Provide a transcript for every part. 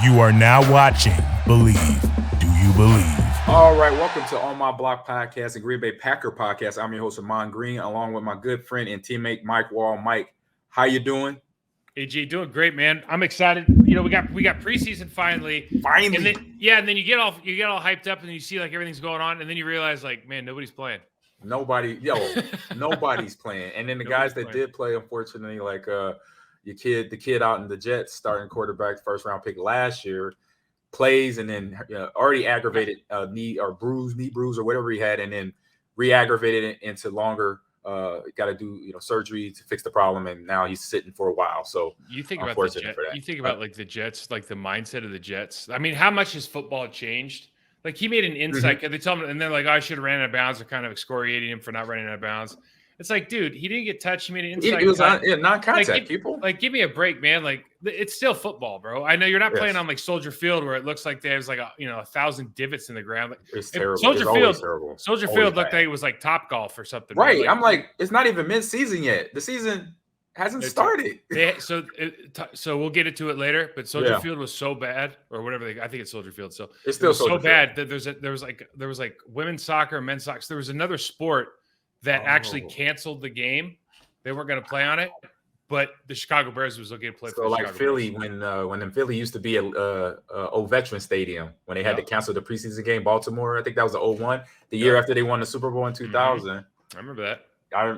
You are now watching Believe. Do you believe? All right, welcome to On My Block Podcast and Green Bay Packer Podcast. I'm your host, Ahman Green, along with my good friend and teammate, Mike Wall. Mike, how you doing? AJ, doing great, man. I'm excited. You know, we got preseason finly. Finally. And then you get all hyped up and you see like everything's going on, and then you realize like, man, nobody's playing. Nobody's playing. And then the guys that did play, unfortunately, like the kid out in the Jets, starting quarterback, first round pick last year, plays and then already aggravated knee bruise or whatever he had, and then re-aggravated it into longer. Got to do surgery to fix the problem, and now he's sitting for a while. So you think about the Jets, you think about like the Jets, like the mindset of the Jets. I mean, how much has football changed? Like he made an insight. They tell him, and they're like, "Oh, I should have ran out of bounds." They're kind of excoriating him for not running out of bounds. It's like, dude, he didn't get touched. He made an insight. It was non-contact, people. Like, give me a break, man. Like, it's still football, bro. I know you're not playing on like Soldier Field where it looks like there's like 1,000 divots in the ground. Like, it's terrible. Soldier Field looked bad. like it was like Top Golf or something. Right. Like, I'm like, it's not even mid-season yet. The season hasn't started. So we'll get into it later. But Soldier Field was so bad, or whatever. I think it's Soldier Field. So it's still so bad that there was like women's soccer, men's soccer. So there was another sport that actually canceled the game. They weren't going to play on it, but the Chicago Bears was looking to play. So like Philly, when Philly used to be a old Veteran Stadium, when they had to cancel the preseason game, Baltimore, I think that was the 01, the year after they won the Super Bowl in 2000. I remember that.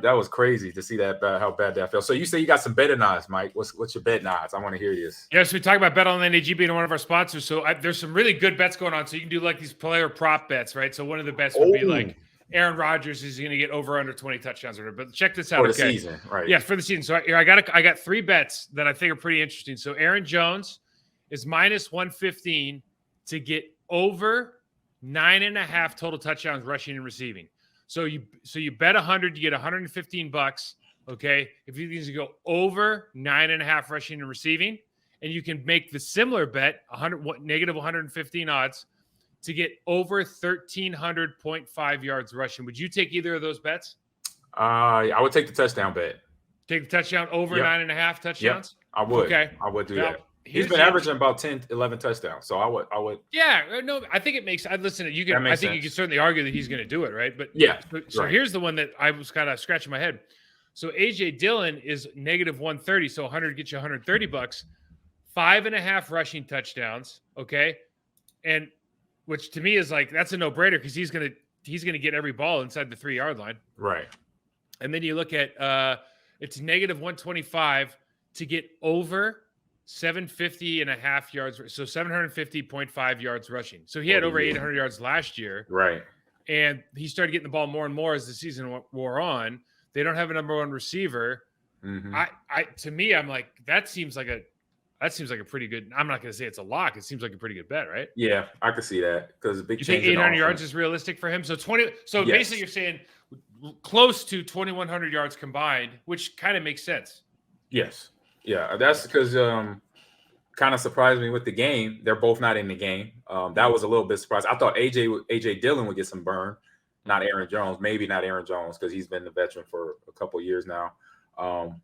That was crazy to see that how bad that felt. So you say you got some betting odds, Mike. What's your betting odds? I want to hear this. Yes, we talk about Bet Online AG being one of our sponsors. So there's some really good bets going on. So you can do like these player prop bets, right? So one of the bets would be like Aaron Rodgers is going to get over under 20 touchdowns. But check this out. For the season, right? Yeah, for the season. So I got three bets that I think are pretty interesting. So Aaron Jones is minus 115 to get over 9.5 total touchdowns rushing and receiving. So you bet 100, you get $115. Okay, if you need to go over 9.5 rushing and receiving, and you can make the similar bet negative 115 odds to get over 1,300.5 yards rushing. Would you take either of those bets? I would take the touchdown bet. Take the touchdown over 9.5 touchdowns? Yep, I would. Okay. I would do that. He's been averaging about 10, 11 touchdowns. So I would. Yeah. No, I think it makes – listen, you can. I think you can certainly argue that he's going to do it, right? But yeah. So here's the one that I was kind of scratching my head. So A.J. Dillon is negative 130, so 100 gets you $130. 5.5 rushing touchdowns, okay? And – which to me is like that's a no-brainer because he's gonna get every ball inside the 3-yard line. Right. And then you look at it's negative 125 to get over 750.5 yards, so 750.5 yards rushing. So he had over 800 yards last year. Right. And he started getting the ball more and more as the season wore on. They don't have a number one receiver. Mm-hmm. To me, I'm like that seems like a pretty good. I'm not going to say it's a lock. It seems like a pretty good bet, right? Yeah, I could see that because big. You think 800 yards is realistic for him? So 20. So basically, you're saying close to 2,100 yards combined, which kind of makes sense. Yes. Yeah, that's because kind of surprised me with the game. They're both not in the game. That was a little bit surprised. I thought AJ Dillon would get some burn, not Aaron Jones. Maybe not Aaron Jones because he's been the veteran for a couple of years now.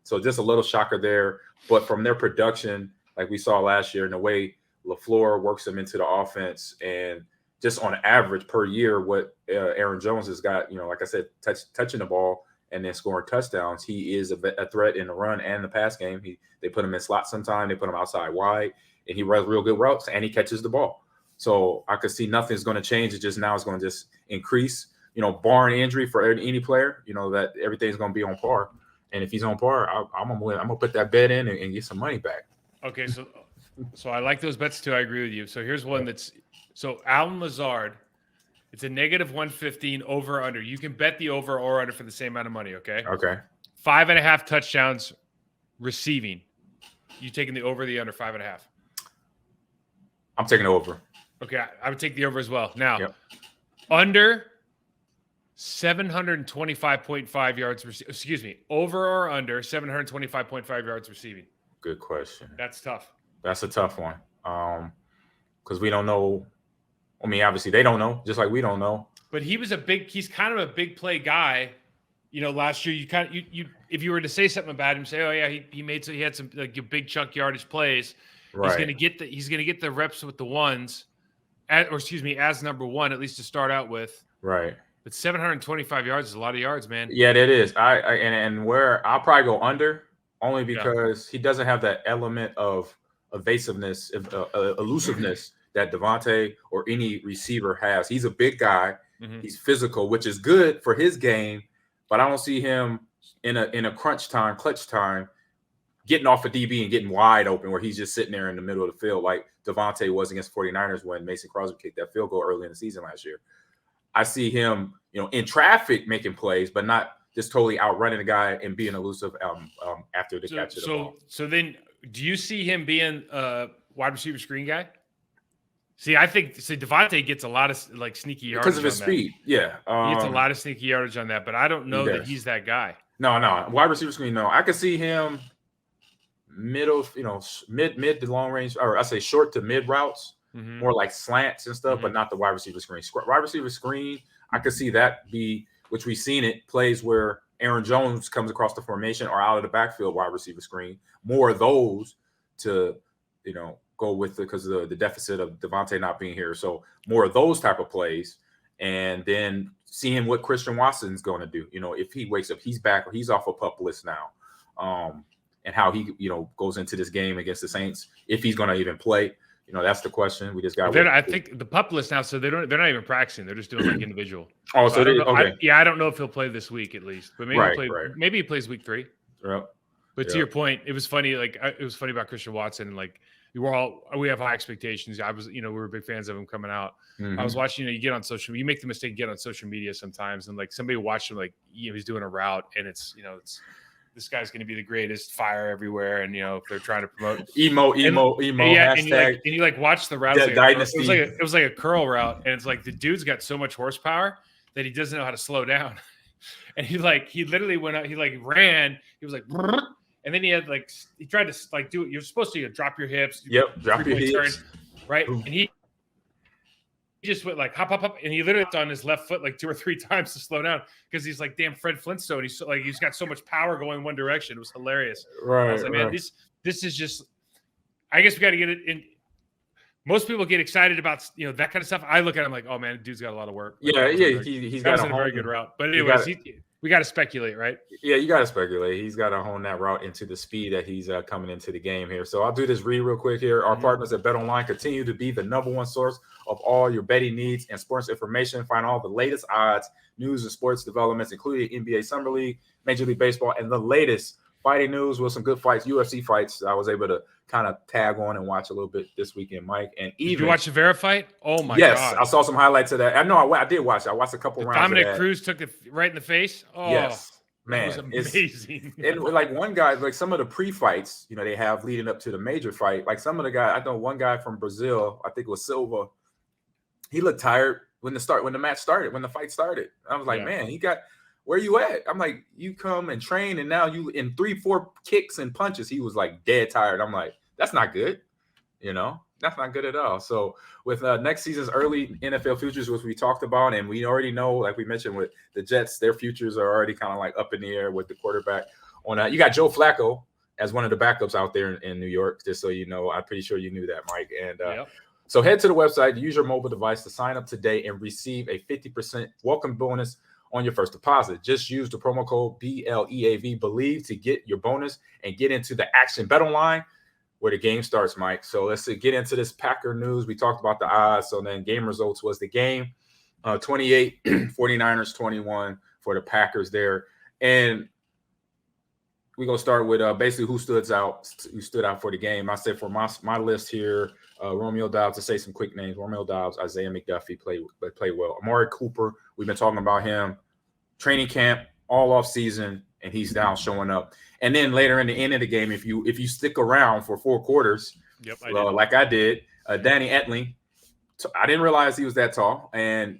So just a little shocker there. But from their production, like we saw last year, and the way LaFleur works them into the offense, and just on average per year, what Aaron Jones has got, like I said, touching the ball and then scoring touchdowns, he is a threat in the run and the pass game. They put him in slot sometime, they put him outside wide, and he runs real good routes and he catches the ball. So I could see nothing's going to change. It just now it's going to just increase, barring injury for any player, that everything's going to be on par. And if he's on par, I'm gonna put that bet in and get some money back. Okay, so I like those bets too. I agree with you. So here's one so Alan Lazard. It's a negative 115 over under. You can bet the over or under for the same amount of money. Okay. Okay. 5.5 touchdowns receiving. You taking the over, the under 5.5? I'm taking the over. Okay, I would take the over as well. Now, under 725.5 yards. Excuse me, over or under 725.5 yards receiving. Good question. That's tough. That's a tough one. Because we don't know. I mean, obviously they don't know, just like we don't know. But he's kind of a big play guy. Last year you if you were to say something about him, say, oh yeah, he had some like big chunk yardage plays. Right. He's gonna get the reps with the ones, as number one, at least to start out with. Right. But 725 yards is a lot of yards, man. Yeah, that is. And where I'll probably go under only because he doesn't have that element of evasiveness, elusiveness that Devontae or any receiver has. He's a big guy. Mm-hmm. He's physical, which is good for his game, but I don't see him in a clutch time, getting off a DB and getting wide open where he's just sitting there in the middle of the field like Devontae was against 49ers when Mason Crosby kicked that field goal early in the season last year. I see him, in traffic making plays, but not just totally outrunning the guy and being elusive after the catch of the ball. So then, do you see him being a wide receiver screen guy? See, I think Devontae gets a lot of sneaky yardage because of his speed. Yeah, he gets a lot of sneaky yardage on that, but I don't know that he's that guy. No, wide receiver screen. No, I could see him middle, mid to long range, or I say short to mid routes. Mm-hmm. More like slants and stuff, but not the wide receiver screen. Wide receiver screen, I could see that be, which we've seen it, plays where Aaron Jones comes across the formation or out of the backfield wide receiver screen. More of those to, go with because of the deficit of Devontae not being here. So more of those type of plays. And then seeing what Christian Watson's going to do. If he wakes up, he's back or he's off a PUP list now. And how he, goes into this game against the Saints, if he's going to even play. That's the question. We just got. I think the PUP list now, so they're not even practicing. They're just doing individual. Oh, so okay. I don't know if he'll play this week at least, but maybe maybe he plays week 3. Yep. But to your point, it was funny. It was funny about Christian Watson. We have high expectations. I was, we were big fans of him coming out. Mm-hmm. I was watching. You get on you make the mistake, you get on social media sometimes, and somebody watched him, he's doing a route, and it's this guy's going to be the greatest, fire everywhere, and if they're trying to promote emo, yeah, hashtag, and you watch the route. It was like a curl route, and it's the dude's got so much horsepower that he doesn't know how to slow down, and he literally went out, he ran, he was and then he had he tried to do it. You're supposed to drop your hips, drop your hips, turn, right, and he just went hop, and he literally on his left foot 2 or 3 times to slow down because he's damn Fred Flintstone. He's got so much power going one direction. It was hilarious. Right. I was man, this is just. I guess we got to get it in. Most people get excited about that kind of stuff. I look at him oh man, dude's got a lot of work. Yeah. He's got a very good route. But anyways, we got to speculate, right? Yeah, you got to speculate. He's got to hone that route into the speed that he's coming into the game here. So I'll do this real quick here. Our partners at BetOnline continue to be the #1 source of all your betting needs and sports information. Find all the latest odds, news, and sports developments, including NBA Summer League, Major League Baseball, and the latest fighting news with some good fights, UFC fights. I was able to kind of tag on and watch a little bit this weekend, Mike. And did you watch the Vera fight? Oh my God! Yes, I saw some highlights of that. I know I did watch. I watched a couple rounds. Dominic Cruz took it right in the face. Oh, yes, man, it was amazing. And one guy, some of the pre-fights, they have leading up to the major fight. Some of the guys, I know one guy from Brazil, I think it was Silva. He looked tired when the fight started. I was man, he got. Where you at? I'm you come and train, and now you in 3-4 kicks and punches. He was dead tired. I'm that's not good. That's not good at all. So with next season's early NFL futures, which we talked about, and we already know, like we mentioned with the Jets, their futures are already kind of up in the air with the quarterback on that. You got Joe Flacco as one of the backups out there in New York, just so you know. I'm pretty sure you knew that, Mike. And so head to the website, use your mobile device to sign up today and receive a 50% welcome bonus on your first deposit. Just use the promo code BLEAV, BELIEVE, to get your bonus and get into the action. BetOnline, where the game starts, Mike. So let's get into this Packer news. We talked about the odds. So then game results was the game. 28, 49ers 21 for the Packers there. And we're going to start with basically who stood out for the game. I said for my list here, Romeo Doubs, to say some quick names. Romeo Doubs, Isaiah McDuffie played well. Amari Cooper, we've been talking about him. Training camp, all off season, and he's down showing up. And then later in the end of the game, if you stick around for 4 quarters, like I did, Danny Etling, I didn't realize he was that tall,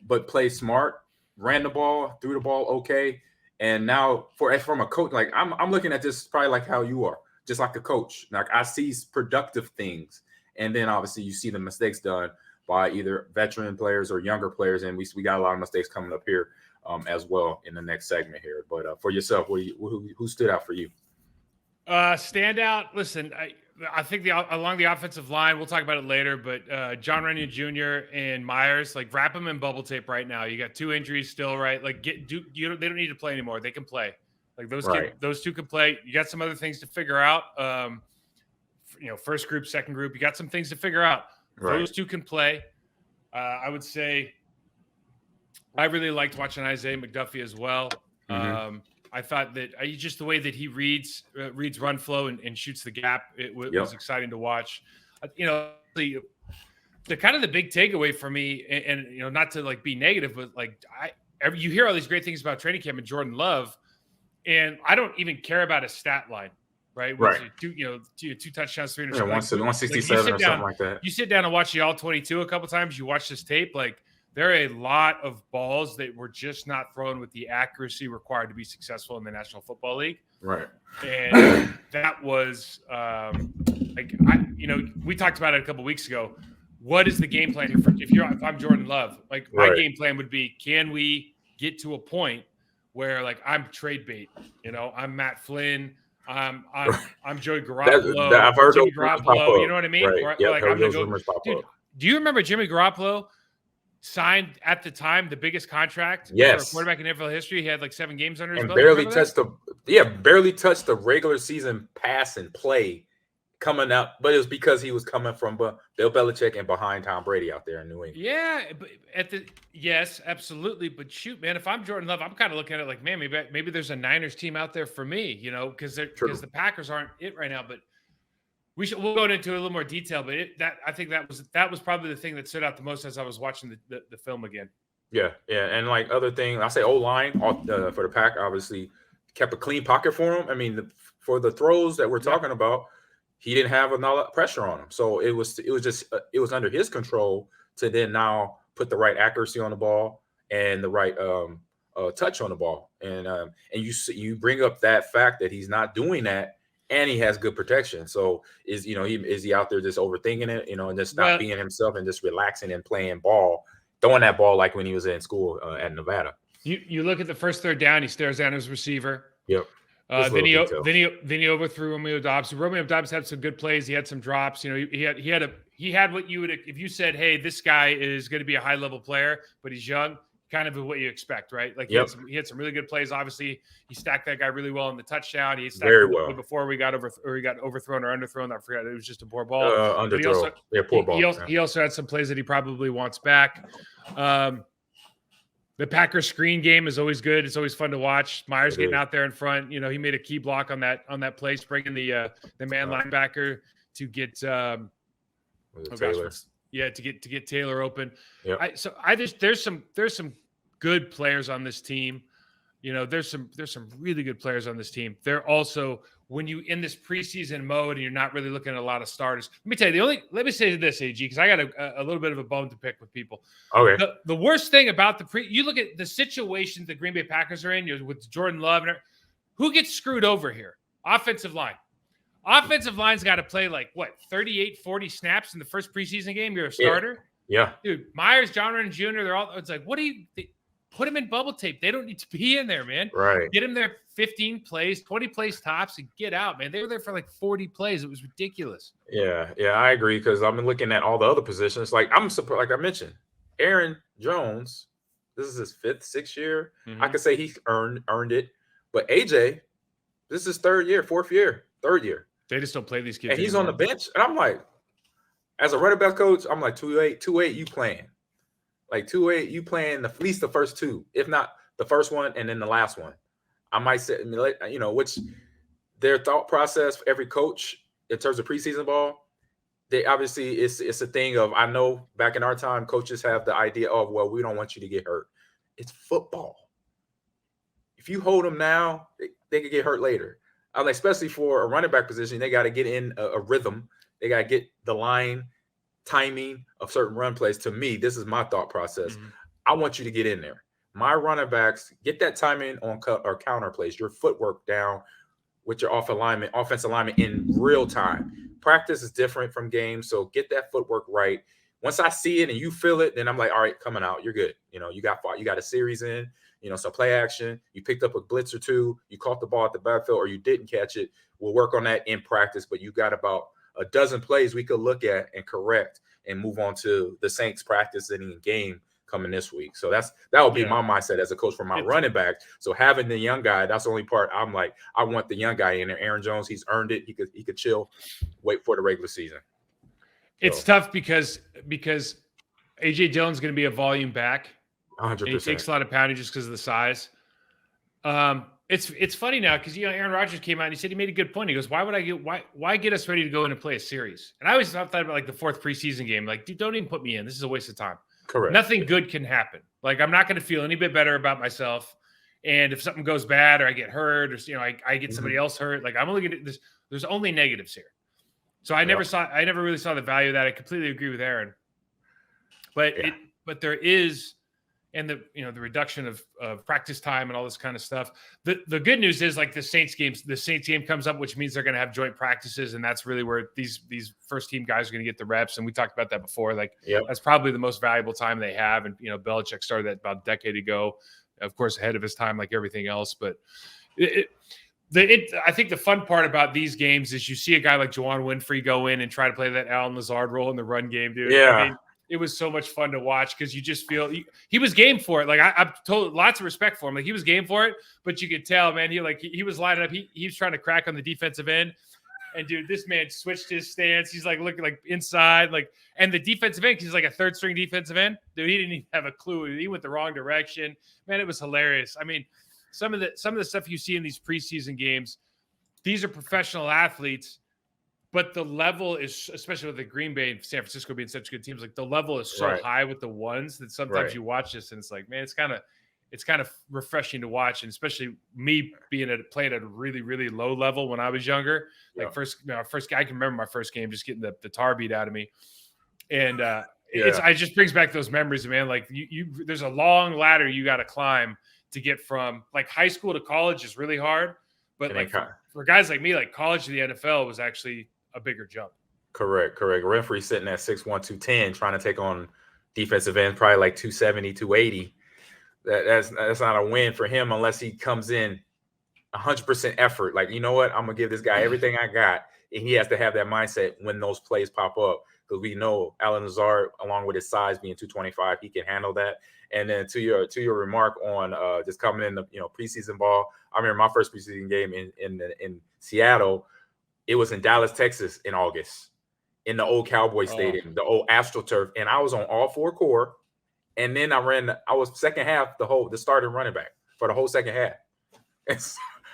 but played smart, ran the ball, threw the ball okay. And now from a coach, I'm looking at this probably like how you are, just like a coach. I see productive things. And then obviously you see the mistakes done by either veteran players or younger players. And we got a lot of mistakes coming up here as well in the next segment here. But for yourself, who stood out for you? Standout. Listen, I think along the offensive line, we'll talk about it later, but John Runyon Jr. and Myers, like wrap them in bubble tape right now. You got 2 injuries still, right? Like they don't need to play anymore. They can play. Like those 2 can play. You got some other things to figure out. First group, second group, you got some things to figure out. Right. Those 2 can play. I would say I really liked watching Isaiah McDuffie as well. Mm-hmm. I thought that just the way that he reads run flow and shoots the gap, it was exciting to watch. The kind of the big takeaway for me, and not to like be negative, but like you hear all these great things about training camp and Jordan Love, and I don't even care about his stat line, right? Right. 2 touchdowns, 3 interceptions. 167 or something like that. You sit down and watch the All 22 a couple times. You watch this tape, like. There are a lot of balls that were just not thrown with the accuracy required to be successful in the National Football League. Right. And that was we talked about it a couple weeks ago. What is the game plan here if I'm Jordan Love? Like my game plan would be, can we get to a point where like I'm trade bait? I'm Matt Flynn. I'm Joey Garoppolo. I've heard Jimmy Garoppolo. You know what I mean? Right. Yep, like I'm gonna go. Dude, do you remember Jimmy Garoppolo? Signed at the time the biggest contract for a quarterback in NFL history. He had like 7 games under his belt. Barely touched the regular season pass and play coming up, but it was because he was coming from Bill Belichick and behind Tom Brady out there in New England. Yeah, but yes, absolutely. But shoot, man, if I'm Jordan Love, I'm kind of looking at it like, man, maybe there's a Niners team out there for me, because the Packers aren't it right now, but. We'll go into a little more detail, but I think that was probably the thing that stood out the most as I was watching the film again. Yeah, and like other thing, I say O-line for the Pack obviously kept a clean pocket for him. I mean, for the throws that we're talking about, he didn't have a lot of pressure on him, so it was under his control to then now put the right accuracy on the ball and the right touch on the ball, and you bring up that fact that he's not doing that. And he has good protection. So is he out there just overthinking it, and just not being himself and just relaxing and playing ball, throwing that ball like when he was in school at Nevada. You look at the first third down, he stares down his receiver. Yep. Then he overthrew Romeo Doubs. Romeo Doubs had some good plays. He had some drops. He had what you would if you said, hey, this guy is going to be a high level player, but he's young. Kind of what you expect, right? Like he had some really good plays. Obviously, he stacked that guy really well in the touchdown. He stacked very well before he got overthrown or underthrown. I forgot. It was just a poor ball. Underthrow. Poor ball. He also had some plays that he probably wants back. The Packers screen game is always good. It's always fun to watch. Myers getting out there in front. He made a key block on that play, bringing the man linebacker to get Taylor. To get Taylor open. Yep. There's some good players on this team. There's some really good players on this team. They're also, when you in this preseason mode and you're not really looking at a lot of starters. Let me say this, AG, because I got a little bit of a bone to pick with people. Okay. The worst thing about you look at the situation the Green Bay Packers are in, with Jordan Love, who gets screwed over here? Offensive line. Offensive line's got to play 38, 40 snaps in the first preseason game. You're a starter. Yeah. Dude, Myers, John Runyon Jr., it's like, put him in bubble tape. They don't need to be in there, man. Right. Get him there 15 plays, 20 plays tops, and get out, man. They were there for 40 plays. It was ridiculous. Yeah, I agree, because I'm looking at all the other positions. Like, I'm surprised, like I mentioned, Aaron Jones, this is his 5th, 6th year. Mm-hmm. I could say he earned it. But AJ, this is his 3rd year. They just don't play these kids. And he's on the bench. And I'm like, as a running back coach, I'm like, 2-8, you playing. Like 2-8, you playing at least the first 2, if not the first one and then the last one. I might say, which their thought process for every coach in terms of preseason ball, they obviously it's a thing of, I know back in our time, coaches have the idea of, well, we don't want you to get hurt. It's football. If you hold them now, they could get hurt later. Especially for a running back position, they got to get in a rhythm. They got to get the line timing of certain run plays. To me, this is my thought process. Mm-hmm. I want you to get in there. My running backs, get that timing on or counter plays, your footwork down with your offensive alignment in real time. Practice is different from games, so get that footwork right. Once I see it and you feel it, then I'm like, all right, coming out, you're good. You got a series in. Some play action, you picked up a blitz or 2, you caught the ball at the backfield or you didn't catch it. We'll work on that in practice, but you got about a dozen plays we could look at and correct and move on to the Saints practicing game coming this week. So that would be my mindset as a coach for my running back. So having the young guy, that's the only part I'm like, I want the young guy in there. Aaron Jones, he's earned it. He could chill, wait for the regular season. It's tough because AJ Dillon's going to be a volume back. 100%. He takes a lot of poundage just because of the size. It's funny now because Aaron Rodgers came out and he said he made a good point. He goes, why get us ready to go in and play a series? And I always thought about like the fourth preseason game. Like, dude, don't even put me in. This is a waste of time. Correct. Nothing good can happen. Like, I'm not going to feel any bit better about myself. And if something goes bad or I get hurt or I get somebody else hurt, like I'm only going to there's only negatives here. So I never really saw the value of that. I completely agree with Aaron. But there is, and the reduction of practice time and all this kind of stuff. The good news is like the Saints game comes up, which means they're going to have joint practices, and that's really where these first team guys are going to get the reps. And we talked about that before. Like that's probably the most valuable time they have. And Belichick started that about a decade ago, of course ahead of his time, like everything else. But I think the fun part about these games is you see a guy like Juwan Winfrey go in and try to play that Alan Lazard role in the run game, dude. Yeah. I mean, it was so much fun to watch because you just feel he was game for it. Like I've told lots of respect for him. Like he was game for it, but you could tell, man, he was lining up. He was trying to crack on the defensive end. And dude, this man switched his stance. He's like looking like inside, and the defensive end, he's like a third string defensive end. Dude, he didn't even have a clue. He went the wrong direction. Man, it was hilarious. I mean, some of the stuff you see in these preseason games, these are professional athletes, but the level is, especially with the Green Bay and San Francisco being such good teams, like the level is so high with the ones that sometimes you watch this and it's like, man, it's kind of refreshing to watch, and especially me playing at a really, really low level when I was younger. Like first guy, I can remember my first game just getting the tar beat out of me, and it just brings back those memories, man. Like there's a long ladder you got to climb to get from like high school to college is really hard, but like for guys like me, like college to the NFL was actually a bigger jump. Correct. Winfrey sitting at 6'1", 210, trying to take on defensive end, probably like 270, 280. That's not a win for him unless he comes in 100% effort. Like, you know what? I'm going to give this guy everything I got. And he has to have that mindset when those plays pop up, because we know Alan Lazard, along with his size being 225, he can handle that. And then to your remark on just coming in the preseason ball, I remember my first preseason game in Seattle. It was in Dallas, Texas in August, in the old Cowboy Stadium, the old AstroTurf, and I was on all four core. And then I was second half the starting running back for the whole second half. And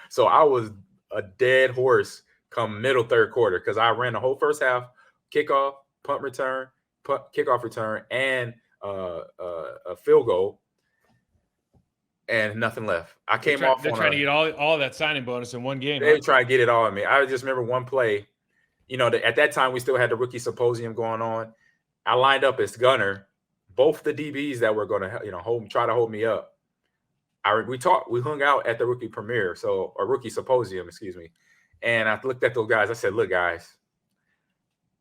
so I was a dead horse come middle third quarter because I ran the whole first half, kickoff, kickoff return, and a field goal, and nothing left. I came off. They're trying to get all that signing bonus in one game. They try to get it all in me. I just remember one play. At that time we still had the rookie symposium going on. I lined up as gunner. Both the DBs that were going to try to hold me up. We hung out at the rookie premiere, or rookie symposium, excuse me. And I looked at those guys. I said, "Look, guys,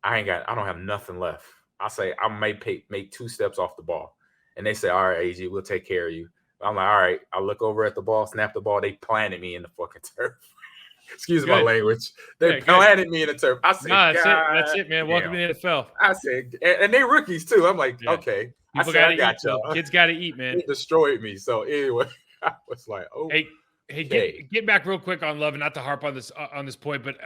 I don't have nothing left." I say, "I may make 2 steps off the ball," and they say, "All right, AG, we'll take care of you." I'm like, "All right." I look over at the ball, snap the ball. They planted me in the fucking turf. Excuse my language. They planted me in the turf. I said, that's it, man. Welcome to the NFL. I said, and they rookies too. I'm like, okay. People got to eat. Kids got to eat, man. It destroyed me. So anyway, I was like, "Oh, hey, get back real quick on Love, and not to harp on this point, but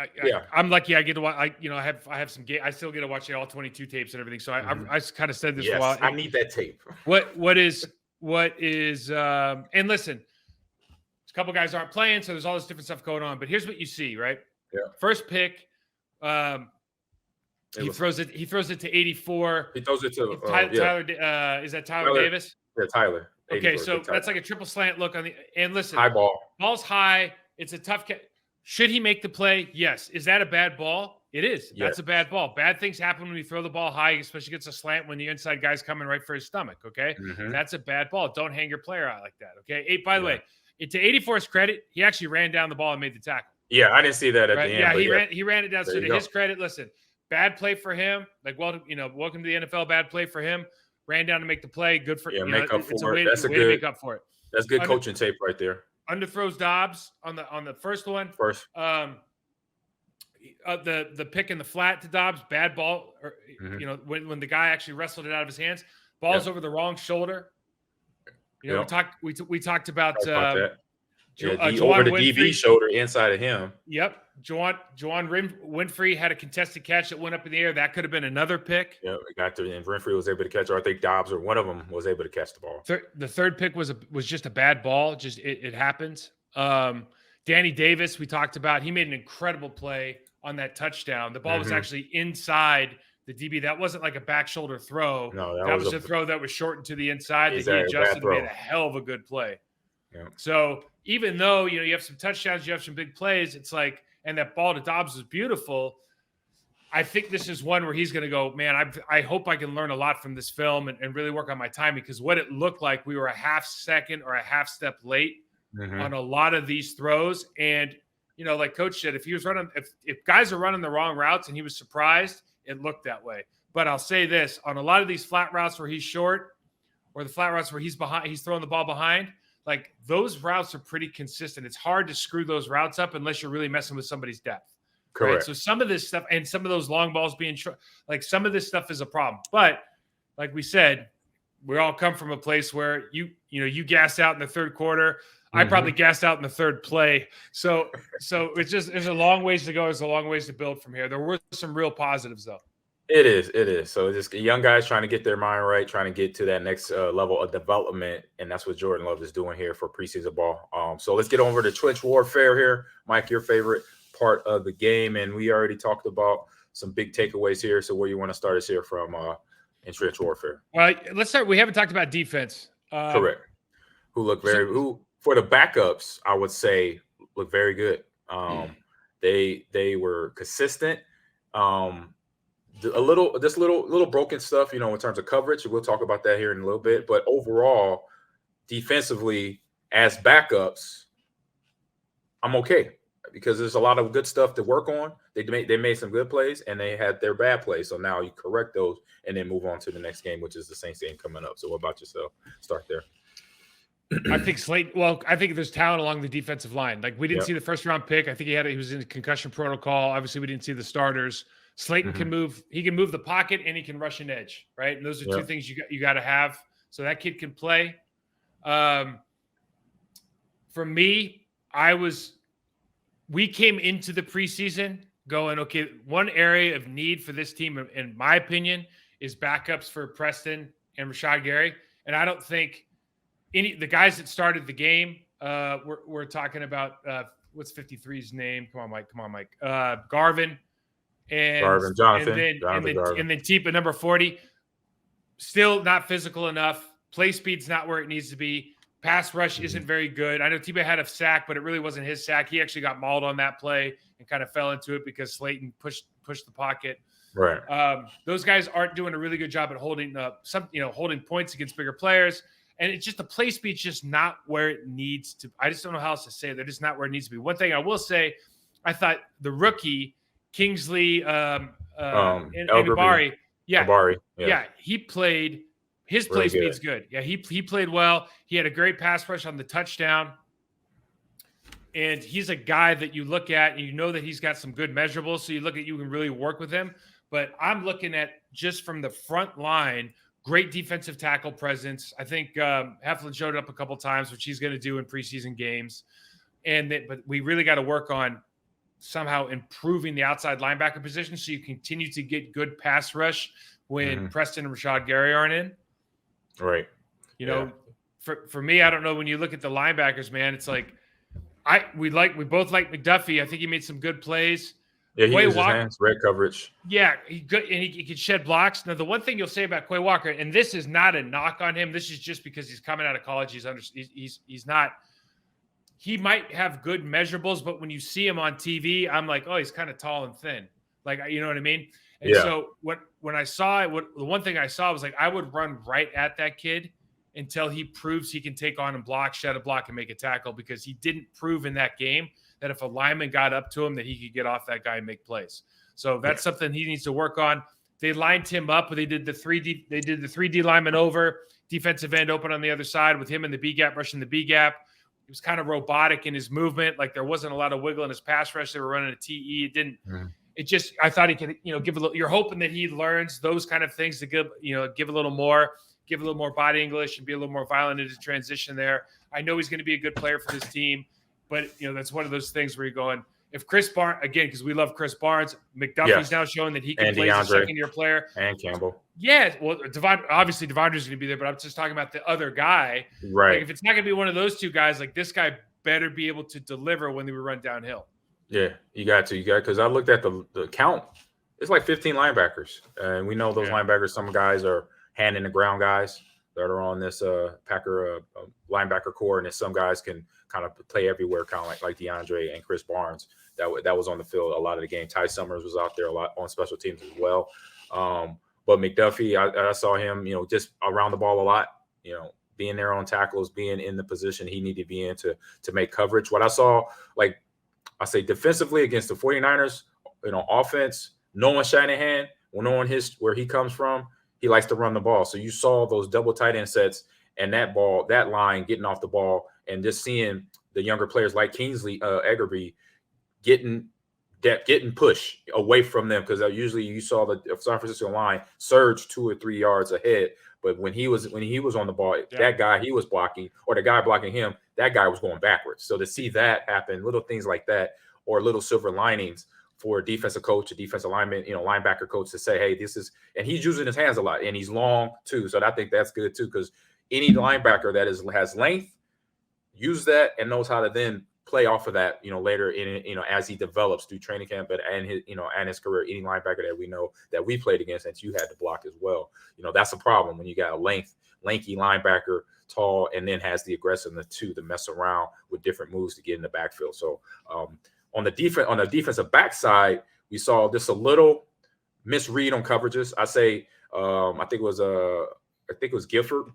I'm lucky. I get to watch. I have some game. I still get to watch all 22 tapes and everything. So I kind of said this for a while. I need that tape. What is? And listen, a couple guys aren't playing, so there's all this different stuff going on. But here's what you see, right? Yeah. First pick. He throws it to 84. He throws it to Tyler. Is that Tyler Davis? Yeah, Tyler. Okay, so that's like a triple slant look on the and listen. High ball. Ball's high. It's a tough catch. Should he make the play? Yes. Is that a bad ball? It is. Yes. That's a bad ball. Bad things happen when you throw the ball high, especially against a slant when the inside guy's coming right for his stomach. Okay, That's a bad ball. Don't hang your player out like that. Okay. By the way, to 84's credit, he actually ran down the ball and made the tackle. Yeah, I didn't see that at the end. Yeah, he ran it down. So to his credit, listen. Bad play for him. Like, welcome to the NFL. Bad play for him. Ran down to make the play. Good for make up for it. That's a way to make up for it. That's good coaching tape right there. Underthrows Dobbs on the first one. the pick in the flat to Dobbs, bad ball. Or, when the guy actually wrestled it out of his hands, ball's over the wrong shoulder. We talked about that. Juwan over the Winfrey. DB shoulder inside of him. Yep. Juwan Winfrey had a contested catch that went up in the air. That could have been another pick. Yeah, it got to, and Winfrey was able to catch, or I think Dobbs or one of them was able to catch the ball. The third pick was just a bad ball. Just it happens. Danny Davis, we talked about. He made an incredible play on that touchdown. The ball was actually inside the DB. That wasn't like a back shoulder throw. No, that was a throw that was shortened to the inside that he adjusted and made a hell of a good play. Yeah. So even though, you have some touchdowns, you have some big plays, it's like, and that ball to Dobbs was beautiful. I think this is one where he's going to go, man, I hope I can learn a lot from this film and really work on my timing, because what it looked like, we were a half second or a half step late on a lot of these throws. And, like Coach said, if he was running, if guys are running the wrong routes and he was surprised, it looked that way. But I'll say this, on a lot of these flat routes where he's short, or the flat routes where he's behind, he's throwing the ball behind, like those routes are pretty consistent. It's hard to screw those routes up unless you're really messing with somebody's depth. Correct. Right? So some of this stuff, and some of those long balls being short, like some of this stuff is a problem. But like we said, we all come from a place where you gassed out in the third quarter. I probably gassed out in the third play. So it's just, there's a long ways to go. There's a long ways to build from here. There were some real positives though. It is. So it's just young guys trying to get their mind right, trying to get to that next level of development, and that's what Jordan Love is doing here for preseason ball. So let's get over to trench warfare here. Mike, your favorite part of the game, and we already talked about some big takeaways here. So where you want to start us here from in trench warfare? Well, let's start. We haven't talked about defense. Correct. Who for the backups, I would say look very good. They were consistent. A little broken stuff, in terms of coverage. We'll talk about that here in a little bit. But overall, defensively, as backups, I'm okay, because there's a lot of good stuff to work on. They made some good plays, and they had their bad plays. So now you correct those and then move on to the next game, which is the Saints game coming up. So what about yourself? Start there. I think there's talent along the defensive line. Like, we didn't see the first round pick. I think he was in the concussion protocol. Obviously, we didn't see the starters. Slayton can move. He can move the pocket and he can rush an edge, right? And those are two things you got to have. So that kid can play. For me, we came into the preseason going, okay, one area of need for this team, in my opinion, is backups for Preston and Rashad Gary. And I don't think the guys that started the game, we're talking about what's 53's name? Come on, Mike. Garvin. And Jonathan. And then Teep at number 40. Still not physical enough. Play speed's not where it needs to be. Pass rush isn't very good. I know Teep had a sack, but it really wasn't his sack. He actually got mauled on that play and kind of fell into it because Slayton pushed the pocket. Right. Those guys aren't doing a really good job at holding holding points against bigger players. And it's just the play speed's just not where it needs to. I just don't know how else to say it. They're just not where it needs to be. One thing I will say, I thought the rookie Kingsley and Amari, he played. His play speed's good. Yeah, he played well. He had a great pass rush on the touchdown, and he's a guy that you look at and you know that he's got some good measurables. So you can really work with him. But I'm looking at just from the front line, great defensive tackle presence. I think Heflin showed up a couple times, which he's going to do in preseason games, but we really got to work on somehow improving the outside linebacker position so you continue to get good pass rush when Preston and Rashad Gary aren't in. Right. For me, I don't know, when you look at the linebackers, man, it's like we both like McDuffie. I think he made some good plays. Yeah, he uses his hands, red coverage. Yeah, he can shed blocks. Now, the one thing you'll say about Quay Walker, and this is not a knock on him, this is just because he's coming out of college. He's not. He might have good measurables, but when you see him on TV, I'm like, oh, he's kind of tall and thin. Like, you know what I mean? And so when I saw it, the one thing I saw was like, I would run right at that kid until he proves he can take on and block, shed a block, and make a tackle, because he didn't prove in that game that if a lineman got up to him that he could get off that guy and make plays. So that's something he needs to work on. They lined him up, but they did the 3D lineman over, defensive end open on the other side with him in the B gap, rushing the B gap. was kind of robotic in his movement. Like there wasn't a lot of wiggle in his pass rush. They were running a TE. It didn't. It just, I thought he could, give a little. You're hoping that he learns those kind of things to give a little more body English and be a little more violent in his transition there. I know he's going to be a good player for this team, but that's one of those things where you're going, if Chris Barnes, again, because we love Chris Barnes, McDuffie's now showing that he can play as a second-year player. And Campbell. Yeah, well, obviously Devondra's going to be there, but I'm just talking about the other guy. Right. Like, if it's not going to be one of those two guys, like this guy better be able to deliver when they run downhill. Yeah, you got because I looked at the count. It's like 15 linebackers, and we know those linebackers. Some guys are hand in the ground guys that are on this Packer linebacker core, and then some guys can kind of play everywhere, kind of like DeAndre and Chris Barnes. That was on the field a lot of the game. Ty Summers was out there a lot on special teams as well. But McDuffie, I saw him, just around the ball a lot, being there on tackles, being in the position he needed to be in to make coverage. What I saw, like I say, defensively against the 49ers, offense, knowing Shanahan, knowing where he comes from, he likes to run the ball. So you saw those double tight end sets and that line getting off the ball, and just seeing the younger players like Kingsley Eggerby getting push away from them, because usually you saw the San Francisco line surge 2 or 3 yards ahead. But when he was on the ball, that guy he was blocking, or the guy blocking him, that guy was going backwards. So to see that happen, little things like that, or little silver linings for a defensive coach, a defensive lineman, linebacker coach to say, hey, this is, and he's using his hands a lot, and he's long too. So I think that's good too, because any linebacker that has length, use that and knows how to then play off of that, later in, as he develops through training camp, and his, and his career. Any linebacker that we know that we played against, that you had to block as well. That's a problem when you got a lanky linebacker, tall, and then has the aggressiveness too to mess around with different moves to get in the backfield. So on the defensive backside, we saw just a little misread on coverages. I say, I think it was Gifford.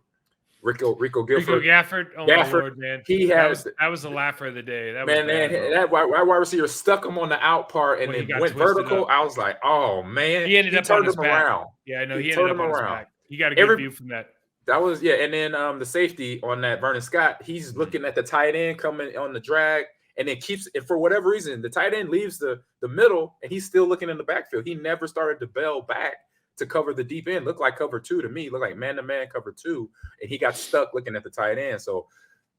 Rico Gifford. Rico Gafford. Oh, my Lord, man. That was the laugher of the day. That wide receiver stuck him on the out part and then went vertical. I was like, oh, man. He ended up on his back. Around. Yeah, I know. He ended up on his back. You got a good view from that. That was, and then the safety on that, Vernon Scott, he's looking at the tight end coming on the drag, and then for whatever reason, the tight end leaves the middle, and he's still looking in the backfield. He never started to bail back to cover the deep end. Looked like cover 2 to me. Looked like man-to-man cover 2, and he got stuck looking at the tight end. So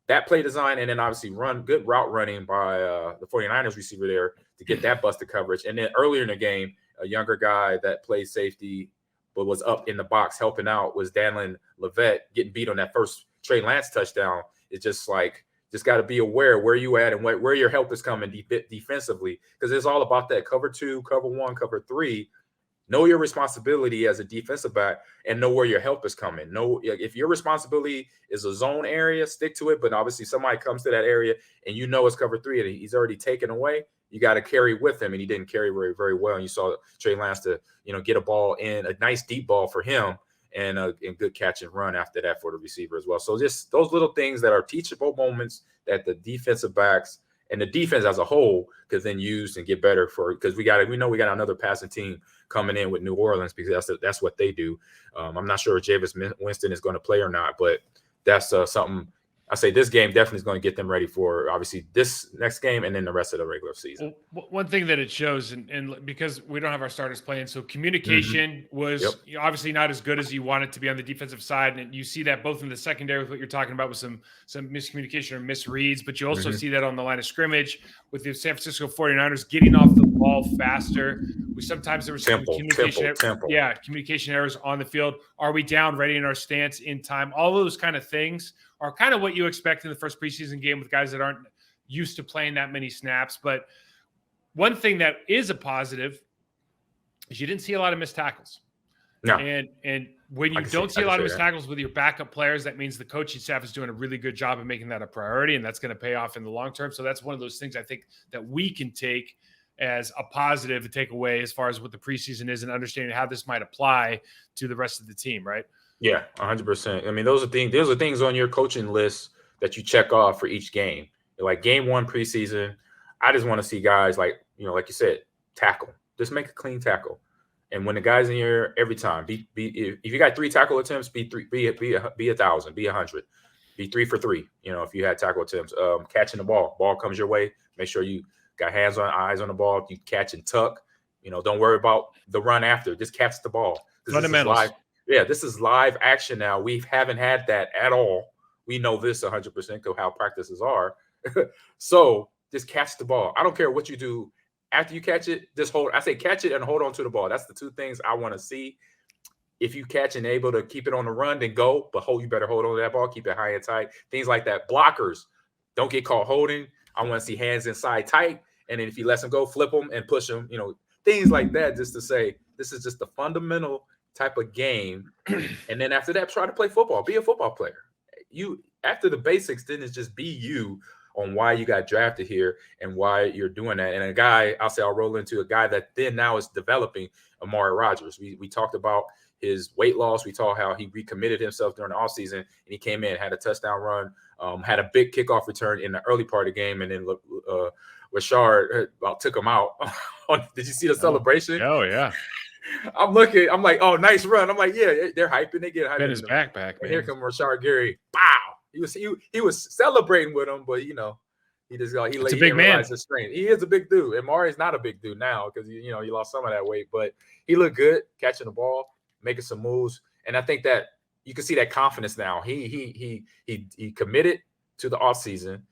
that play design, and then obviously good route running by the 49ers receiver there to get that busted coverage. And then earlier in the game, a younger guy that played safety but was up in the box helping out was Danlin Levet, getting beat on that first Trey Lance touchdown. It's just got to be aware where you at and where your help is coming defensively, because it's all about that cover 2, cover 1, cover 3. Know your responsibility as a defensive back and know where your help is coming. Know if your responsibility is a zone area, stick to it. But obviously somebody comes to that area and it's cover 3 and he's already taken away, you got to carry with him. And he didn't carry very, very well. And you saw Trey Lance to, get a ball in, a nice deep ball for him, and good catch and run after that for the receiver as well. So just those little things that are teachable moments that the defensive backs and the defense as a whole could then use and get better because we know we got another passing team coming in with New Orleans, because that's what they do. I'm not sure if Jameis Winston is going to play or not, but that's something I say this game definitely is going to get them ready for obviously this next game and then the rest of the regular season. Well, one thing that it shows, and because we don't have our starters playing, so communication was obviously not as good as you want it to be on the defensive side, and you see that both in the secondary with what you're talking about with some miscommunication or misreads, but you also see that on the line of scrimmage with the San Francisco 49ers getting off the ball faster. Sometimes there was some communication errors on the field. Are we down, ready in our stance in time? All those kind of things are kind of what you expect in the first preseason game with guys that aren't used to playing that many snaps. But one thing that is a positive is you didn't see a lot of missed tackles. No. And when you don't see a lot of missed tackles with your backup players, that means the coaching staff is doing a really good job of making that a priority, and that's going to pay off in the long term. So that's one of those things I think that we can take as a positive to take away as far as what the preseason is and understanding how this might apply to the rest of the team, right? Yeah, 100%. I mean, those are things on your coaching list that you check off for each game. Like game 1 preseason, I just want to see guys like you said, tackle. Just make a clean tackle. And when the guys in here every time, if you got 3 tackle attempts, be 1,000, be 100. be 3 for 3. If you had tackle attempts, catching the ball comes your way. Make sure you got eyes on the ball. You catch and tuck. Don't worry about the run after. Just catch the ball. Fundamentals. This is live. Yeah, this is live action now. We haven't had that at all. We know this 100% of how practices are. So just catch the ball. I don't care what you do after you catch it. Just hold. I say catch it and hold on to the ball. That's the two things I want to see. If you catch and able to keep it on the run, then go. But you better hold on to that ball. Keep it high and tight. Things like that. Blockers, don't get caught holding. I want to see hands inside tight. And then if you let them go, flip them and push them. Things like that. Just to say this is just the fundamental type of game. And then after that, try to play football. Be a football player. After the basics, then it's just be you on why you got drafted here and why you're doing that. And a guy, I'll roll into a guy that then now is developing, Amari Rogers. We talked about his weight loss. We saw how he recommitted himself during the offseason, and he came in, had a touchdown run, had a big kickoff return in the early part of the game, and then Rashard took him out. Did you see the celebration? Oh, yeah. I'm like, oh, nice run. I'm like, yeah, they're hyping. They get hyping. Bet his backpack, man. And here comes Rashard Gary. Wow. He was celebrating with him, but he just he big man. His strength. He is a big dude. And Mari's not a big dude now because he lost some of that weight, but he looked good catching the ball, making some moves. And I think that you can see that confidence now. He committed to the offseason,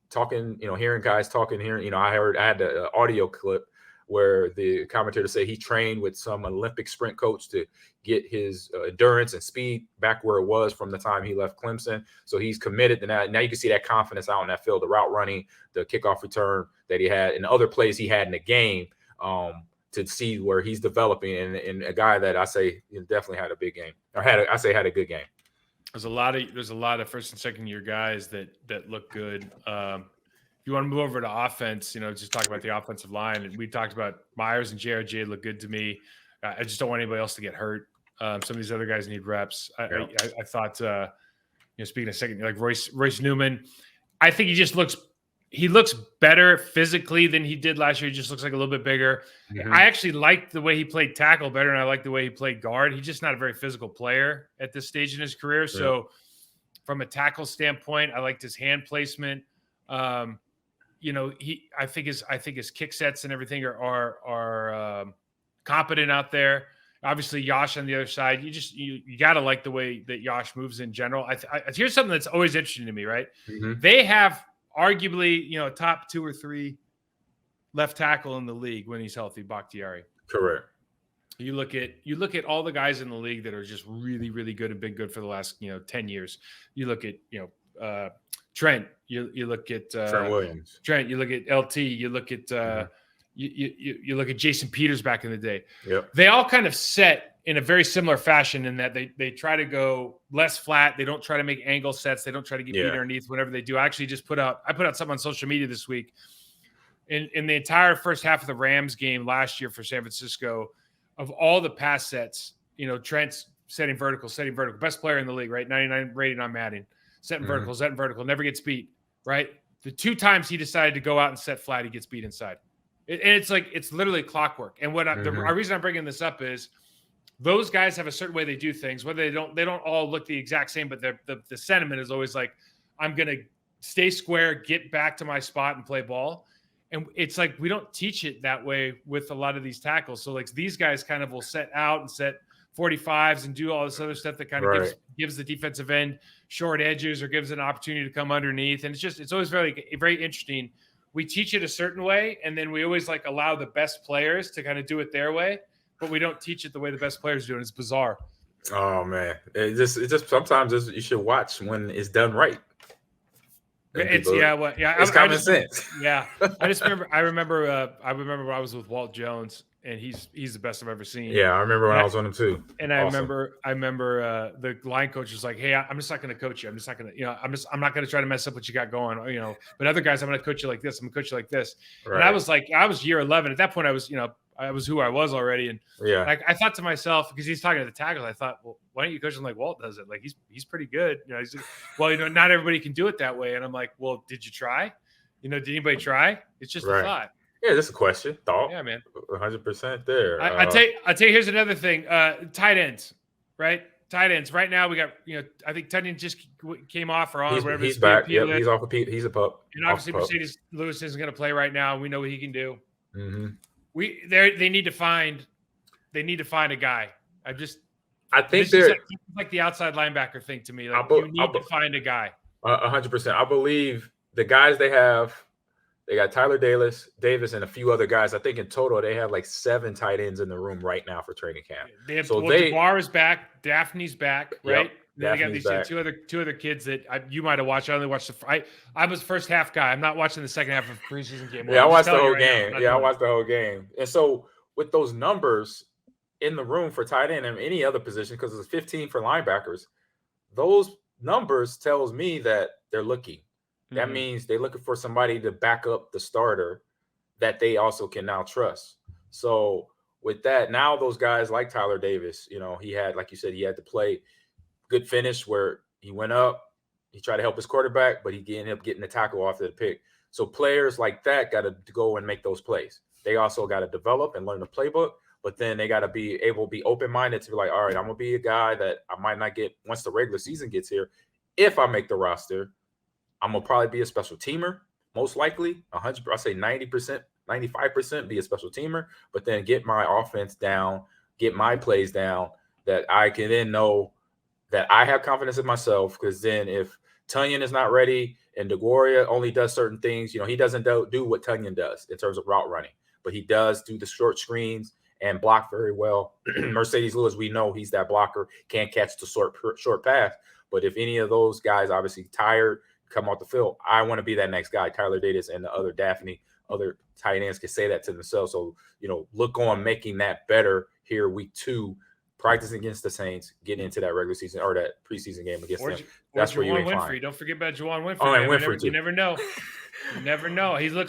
talking, hearing guys talking here. I had the audio clip where the commentator said he trained with some Olympic sprint coach to get his endurance and speed back where it was from the time he left Clemson. So he's committed to that. Now you can see that confidence out in that field, the route running, the kickoff return that he had, and the other plays he had in the game to see where he's developing. And a guy that I say definitely had a big game, or had a good game. There's a lot of first and second year guys that look good. If you want to move over to offense, just talk about the offensive line. And we talked about Myers and JRJ look good to me. I just don't want anybody else to get hurt. Some of these other guys need reps. I thought, speaking of second, like Royce Newman, I think he looks better physically than he did last year. He just looks like a little bit bigger. Mm-hmm. I actually liked the way he played tackle better, and I like the way he played guard. He's just not a very physical player at this stage in his career. Yeah. So from a tackle standpoint, I liked his hand placement. I think his kick sets and everything are competent out there. Obviously, Yosh on the other side, you got to like the way that Yosh moves in general. Here's something that's always interesting to me, right? Mm-hmm. They have arguably, top 2 or 3 left tackle in the league when he's healthy, Bakhtiari. Correct. You look at all the guys in the league that are just really, really good and been good for the last 10 years. You look at Trent. You look at Trent Williams. Trent. You look at LT. You look at you look at Jason Peters back in the day. Yep. They all kind of set in a very similar fashion in that they try to go less flat. They don't try to make angle sets. They don't try to get beat underneath whenever they do. I actually just put out something on social media this week. In the entire first half of the Rams game last year for San Francisco, of all the pass sets, Trent's setting vertical, best player in the league, right? 99 rating on Madden. Setting vertical, never gets beat, right? The 2 times he decided to go out and set flat, he gets beat inside. And it's literally clockwork. And the reason I'm bringing this up is those guys have a certain way they do things. Whether they don't all look the exact same, but the sentiment is always like, I'm going to stay square, get back to my spot and play ball. And it's like we don't teach it that way with a lot of these tackles. So like these guys kind of will set out and set 45s and do all this other stuff that kind of gives the defensive end short edges or gives an opportunity to come underneath. And it's always very, very interesting. We teach it a certain way, and then we always allow the best players to kind of do it their way, but we don't teach it the way the best players do it. It's bizarre. Oh man. It just sometimes you should watch when it's done right. It's common sense. Yeah. I remember when I was with Walt Jones, and he's the best I've ever seen. Yeah, I remember when I was on him too. And awesome. I remember the line coach was like, "Hey, I'm just not going to coach you. I'm just not going to, I'm not going to try to mess up what you got going, But other guys, I'm going to coach you like this. I'm going to coach you like this." Right. And I was year 11 at that point. I was who I was already, and I thought to myself, because he's talking to the tackles, I thought, well, why don't you coach him like Walt does it? Like he's pretty good. He's not everybody can do it that way. And I'm like, well, did you try? Did anybody try? It's just a thought. Yeah, just a question. Thought. Yeah, man. 100% there. I tell you, here's another thing. Tight ends, right? tight ends right now. We got I think Tunyon just came off or on whatever. He's back. Yep, he's off a He's a pup. And obviously Mercedes Lewis isn't going to play right now. We know what he can do. Mm-hmm. They need to find a guy. I think they're like the outside linebacker thing to me. Like you need to find a guy. 100%. I believe the guys they have. They got Tyler Davis, and a few other guys. I think in total they have like 7 tight ends in the room right now for training camp. They have DeGuara is back, Daphne's back, right? Yep, then they got these two other kids that you might have watched. I only watched I was the first half guy. I'm not watching the second half of the preseason game. Yeah, I watched the whole game. I watched the whole game. And so with those numbers in the room for tight end and any other position, because it's 15 for linebackers, those numbers tells me that they're looking. That means they're looking for somebody to back up the starter that they also can now trust. So with that, now those guys like Tyler Davis, he had, like you said, he had to play good finish where he went up, he tried to help his quarterback, but he ended up getting the tackle after the pick. So players like that got to go and make those plays. They also got to develop and learn the playbook, but then they got to be able to be open-minded to be like, all right, I'm going to be a guy that I might not get once the regular season gets here. If I make the roster, I'm going to probably be a special teamer, most likely. 100%, I say 90%, 95% be a special teamer, but then get my offense down, get my plays down that I can then know that I have confidence in myself. Because then if Tunyon is not ready and DeGuara only does certain things, he doesn't do what Tunyon does in terms of route running, but he does do the short screens and block very well. Mercedes Lewis, we know he's that blocker, can't catch the short pass. But if any of those guys obviously tired, come off the field, I want to be that next guy. Tyler Davis and the other other tight ends can say that to themselves. So, look on making that better here week 2, practicing against the Saints, getting into that regular season or that preseason game against them. That's where you're fine. Don't forget about Juwan Winfrey. Oh, and Winfrey, you never know. You never know. He's I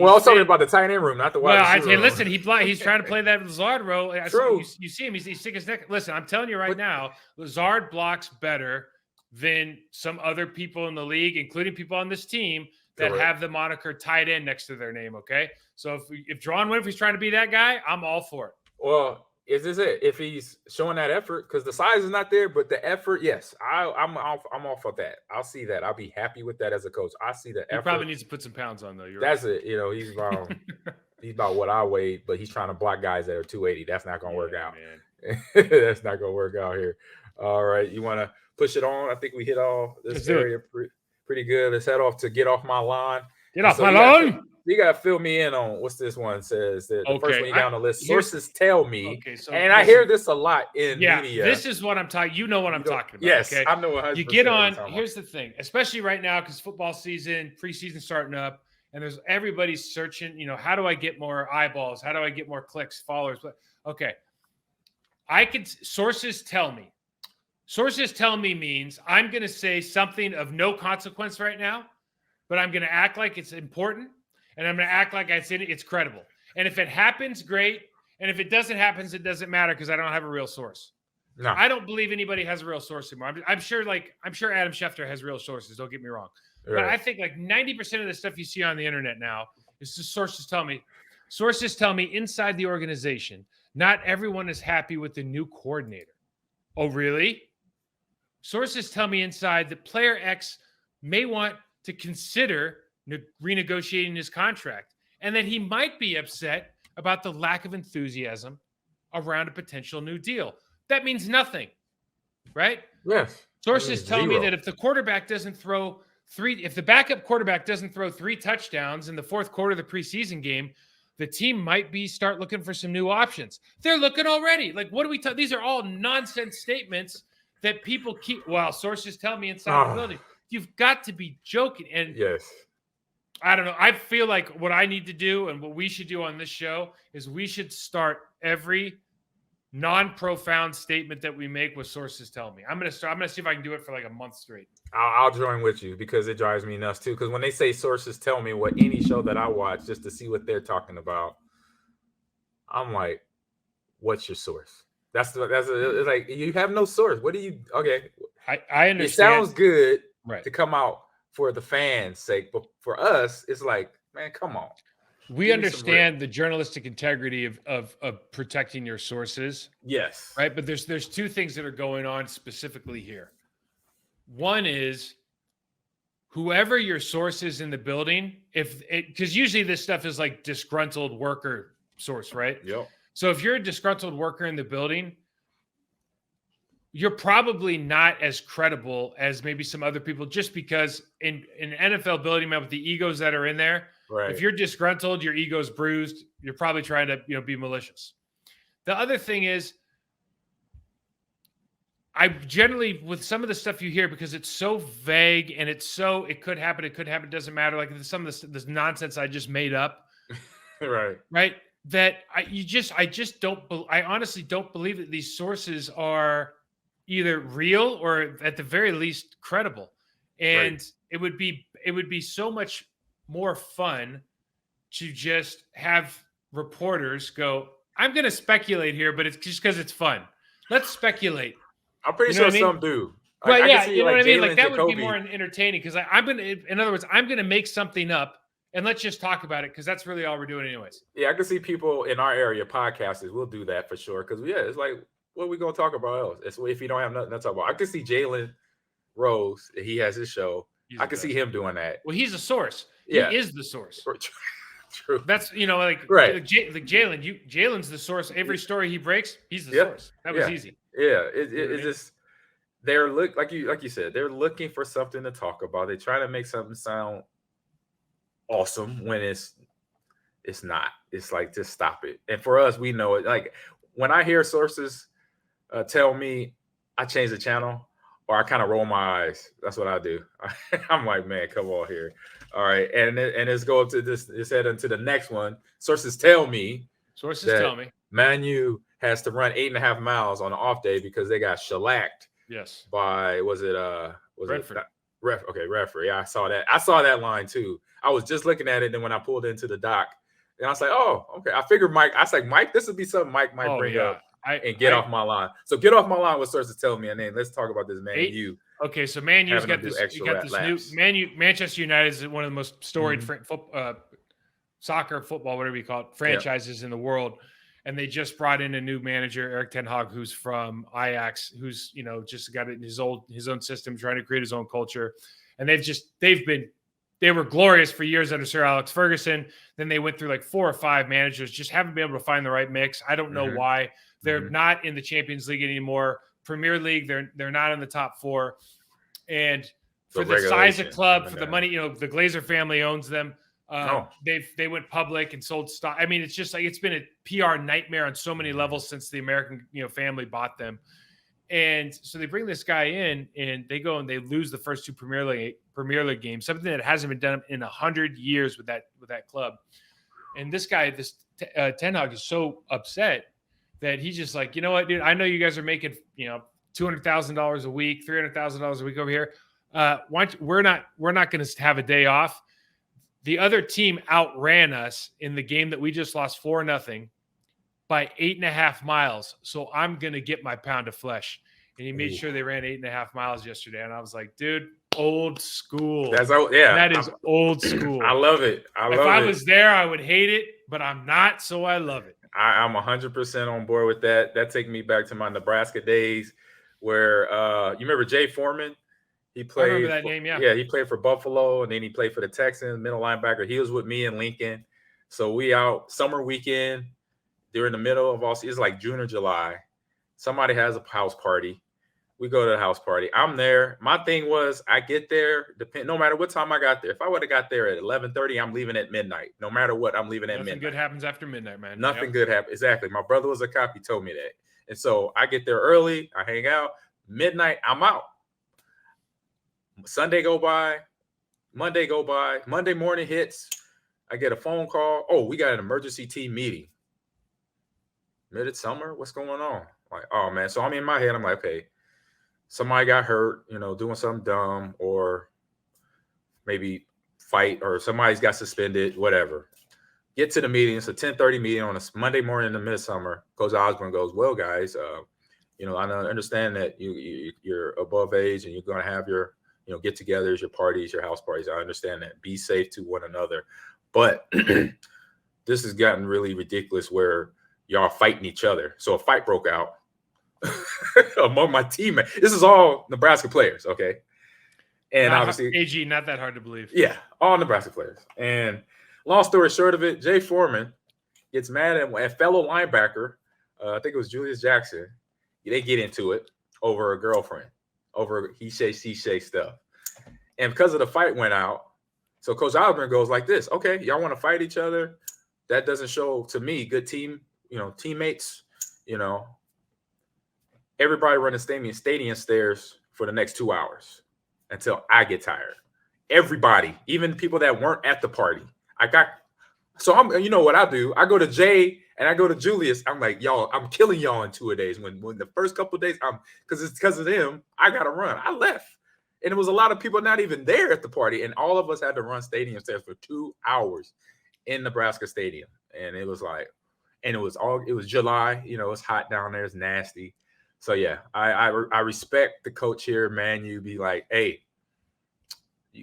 was talking about the tight end room, not the wide receiver room. Listen, he's trying to play that Lazard role. True. You see him. He's sick as neck. Listen, I'm telling you right now, Lazard blocks better than some other people in the league, including people on this team that have the moniker tight end next to their name. Okay, so if Juwan Winfrey's trying to be that guy, I'm all for it. Well, is this it? If he's showing that effort, because the size is not there, but the effort, yes, I'm all for that. I'll see that. I'll be happy with that as a coach. I see the effort. He probably needs to put some pounds on though. That's right. It. He's about he's about what I weigh, but he's trying to block guys that are 280. That's not gonna work out. That's not gonna work out here. All right, you want to push it on? I think we hit all this area pretty good. Let's head off to Get Off My Lawn. Get off my lawn. You got to fill me in on what's this one says. The first one down the list. Sources tell me. And I hear this a lot in media. This is what I'm talking. You know what I'm talking about. Yes, okay? I know 100%. You get on. Here's the thing, especially right now because football season, preseason starting up, and there's everybody's searching. How do I get more eyeballs? How do I get more clicks, followers? But okay, sources tell me. Sources tell me means I'm going to say something of no consequence right now, but I'm going to act like it's important, and I'm going to act like it's credible. And if it happens, great. And if it doesn't happen, it doesn't matter because I don't have a real source. No. I don't believe anybody has a real source anymore. I'm sure Adam Schefter has real sources. Don't get me wrong. Right. But I think like 90% of the stuff you see on the internet now is just sources tell me. Sources tell me inside the organization, not everyone is happy with the new coordinator. Oh, really? Sources tell me inside that player X may want to consider renegotiating his contract and that he might be upset about the lack of enthusiasm around a potential new deal. That means nothing, right? Yes. Sources tell me that if the backup quarterback doesn't throw 3 touchdowns in the fourth quarter of the preseason game, the team might start looking for some new options. They're looking already. Like, what do we these are all nonsense statements that people keep. Well, sources tell me inside the building. You've got to be joking. And yes, I don't know. I feel like what I need to do and what we should do on this show is we should start every non-profound statement that we make with sources tell me. I'm gonna see if I can do it for like a month straight. I'll join with you because it drives me nuts too. Because when they say sources tell me, what any show that I watch just to see what they're talking about, I'm like, what's your source? That's like you have no source. What do you? Okay, I understand. It sounds good right to come out for the fans' sake, but for us, it's like, man, come on. We understand the journalistic integrity of protecting your sources. Yes. Right. But there's two things that are going on specifically here. One is whoever your source is in the building, because usually this stuff is like disgruntled worker source, right? Yep. So if you're a disgruntled worker in the building, you're probably not as credible as maybe some other people, just because in NFL building, man, with the egos that are in there, right. If you're disgruntled, your ego's bruised, you're probably trying to, be malicious. The other thing is, I generally, with some of the stuff you hear, because it's so vague and it could happen, it doesn't matter. Like some of this nonsense I just made up. Right. That I honestly don't believe that these sources are either real or at the very least credible. And it would be so much more fun to just have reporters go, I'm going to speculate here, but it's just because it's fun. Let's speculate. I'm pretty sure some do. Well, I you know what I mean? Like that would be more entertaining, because in other words, I'm going to make something up and let's just talk about it, because that's really all we're doing anyways. Yeah, I can see people in our area, podcasters, will do that for sure. Because, it's like, what are we going to talk about else? It's if you don't have nothing to talk about. I can see Jalen Rose, he has his show. I can see him doing that. Well, he's a source. Yeah. He is the source. True. That's, like Jalen, Jalen's the source. Every story he breaks, he's the source. That was easy. Yeah. It's just, they're like you said, they're looking for something to talk about. They try to make something sound awesome when it's not. It's like, just stop it. And for us, we know it. Like when I hear sources tell me, I change the channel, or I kind of roll my eyes. That's what I do. I'm like, man, come on here. All right. And let's go up to this. Let's head into the next one. Sources tell me. Manu has to run 8.5 miles on an off day because they got shellacked. Yes. By, Redford. Redford. Yeah, I saw that. I saw that line too. I was just looking at it, and when I pulled into the dock, and I was like, oh, okay. I figured Mike, this would be something Mike might bring up. And get off my line. So get off my line with sources tell me, and then let's talk about this Man U. Okay, so Man U's got this. You got this new Manchester United is one of the most storied soccer, football, whatever you call it, franchises in the world, and they just brought in a new manager, Erik ten Hag, who's from Ajax, who's just got it in his own system, trying to create his own culture, and they were glorious for years under Sir Alex Ferguson. Then they went through like 4 or 5 managers, just haven't been able to find the right mix. I don't know why. They're not in the Champions League anymore. Premier League, they're not in the top 4. And for the size of club, for the money, the Glazer family owns them. They went public and sold stock. I mean, it's just like, it's been a PR nightmare on so many levels since the American family bought them. And so they bring this guy in, and they go and they lose the first 2 Premier League games, something that hasn't been done in 100 years with that club. And this guy, Ten Hag, is so upset that he's just like, you know what, dude, I know you guys are making, $200,000 a week, $300,000 a week over here. We're not going to have a day off. The other team outran us in the game that we just lost 4-0 by 8.5 miles. So I'm going to get my pound of flesh. And he made sure they ran 8.5 miles yesterday. And I was like, dude, old school. That is old school. I love it. If I was there, I would hate it, but I'm not. So I love it. I'm 100% on board with that. That takes me back to my Nebraska days where you remember Jay Foreman? He played. I remember that name, yeah. Yeah, he played for Buffalo, and then he played for the Texans, middle linebacker. He was with me in Lincoln. So we out summer weekend during the middle of all season. It's like June or July. Somebody has a house party. We go to the house party. I'm there. My thing was, I get there, no matter what time I got there. If I would have got there at 11:30, I'm leaving at midnight. No matter what, I'm leaving at midnight. Nothing good happens after midnight, man. Nothing good happens. Exactly. My brother was a cop. He told me that. And so I get there early. I hang out. Midnight, I'm out. Sunday go by. Monday go by. Monday morning hits. I get a phone call. Oh, we got an emergency team meeting. Midsummer? What's going on? Like, oh, man. So I'm in my head. I'm like, okay. Somebody got hurt, doing something dumb, or maybe fight, or somebody's got suspended, whatever. Get to the meeting. It's a 10:30 meeting on a Monday morning in the midsummer. Coach Osborne goes, well, guys, I understand that you're above age and you're going to have your, get-togethers, your parties, your house parties. I understand that. Be safe to one another. But this has gotten really ridiculous where y'all fighting each other. So a fight broke out among my teammates. This is all Nebraska players, okay? And obviously, AG, not that hard to believe. Yeah, all Nebraska players. And long story short of it, Jay Foreman gets mad at fellow linebacker, I think it was Julius Jackson. They get into it over a girlfriend, over he say, she say stuff. And because of the fight went out, so Coach Osborne goes like this, okay, y'all want to fight each other? That doesn't show to me good teammates, everybody run the stadium stairs for the next 2 hours until I get tired. Everybody, even people that weren't at the party. You know what I do? I go to Jay and I go to Julius. I'm like, y'all, I'm killing y'all in 2 days. When the first couple of days, because of them, I gotta run. I left. And it was a lot of people not even there at the party. And all of us had to run stadium stairs for 2 hours in Nebraska Stadium. And it was like, it was July, it's hot down there, it's nasty. So yeah, I respect the coach here, man. You be like, hey,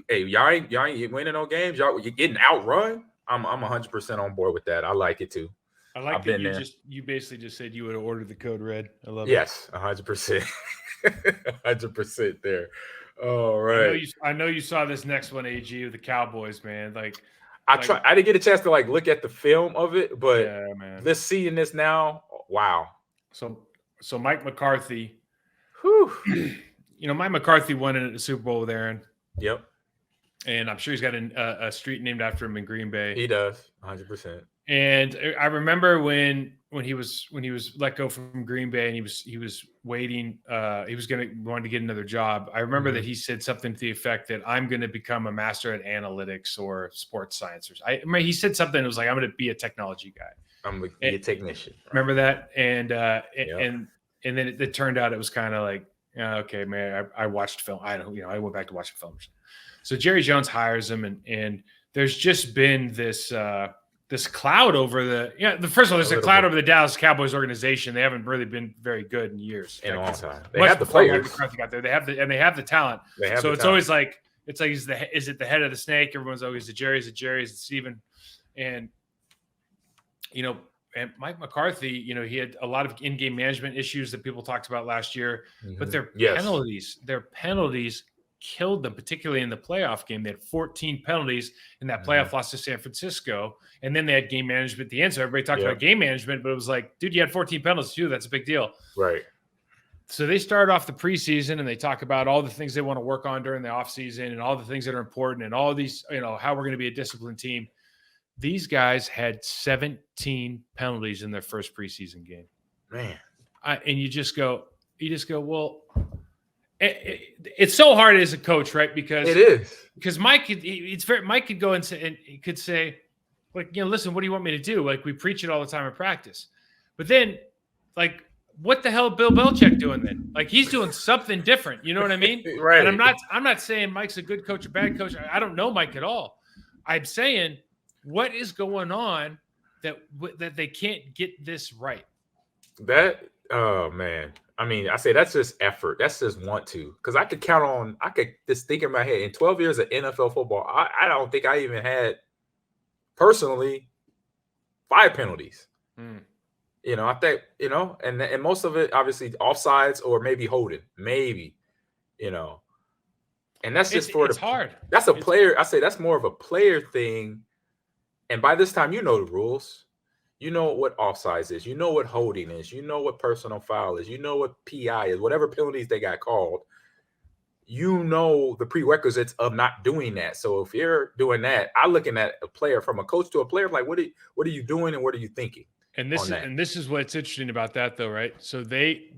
y'all ain't winning no games. You're getting outrun. I'm 100% on board with that. I like it too. I like that you basically just said you would have ordered the code red. I love it. Yes, 100%. 100% there. All right. I know you saw this next one, AG, with the Cowboys, man. I didn't get a chance to look at the film of it, but yeah, man. Let's seeing this now. Wow. So Mike McCarthy. Whew. Mike McCarthy won in the Super Bowl with Aaron. Yep. And I'm sure he's got a street named after him in Green Bay. He does, 100%. And I remember when he was let go from Green Bay and he was waiting, he wanted to get another job. I remember that he said something to the effect that I'm going to become a master at analytics or sports science. He said something that was like, I'm going to be a technology guy. I'm going to be a technician. Right? Remember that? And and then it turned out it was kind of like, okay, man, I watched film. I went back to watching films. So Jerry Jones hires him, and there's just been this cloud over first of all, there's a cloud over the Dallas Cowboys organization. They haven't really been very good in years. In a long time. They have the players. McCarthy got there. They have the talent. Always like, it's like, is it the head of the snake? Everyone's always the Jerry, is it Steven? And and Mike McCarthy, he had a lot of in-game management issues that people talked about last year, but their penalties killed them, particularly in the playoff game. They had 14 penalties in that playoff loss to San Francisco. And then they had game management at the end. So everybody talked about game management, but it was like, dude, you had 14 penalties too. That's a big deal. Right. So they started off the preseason and they talk about all the things they want to work on during the offseason and all the things that are important and all these, how we're going to be a disciplined team. These guys had 17 penalties in their first preseason game. Man. And you just go, well, it's so hard as a coach, right? Because it is. Because Mike could go and say, and he could say, listen, what do you want me to do? Like, we preach it all the time in practice. But then, what the hell Bill Belichick doing then? Like, he's doing something different. You know what I mean? Right. And I'm not saying Mike's a good coach or bad coach. I don't know Mike at all. I'm saying, what is going on that they can't get this right? Oh man. I mean, I say that's just effort. That's just want to. Because I could just think in my head, in 12 years of NFL football, I don't think I even had, personally, 5 penalties. I think, and most of it, obviously, offsides or maybe holding. Maybe, And that's just it's hard. That's a player. I say that's more of a player thing. And by this time, the rules. You know what offsides is. You know what holding is. You know what personal foul is. You know what PI is. Whatever penalties they got called, the prerequisites of not doing that. So if you're doing that, I'm looking at a player, from a coach to a player, like, what are you doing and what are you thinking? And this is what's interesting about that, though, right? So they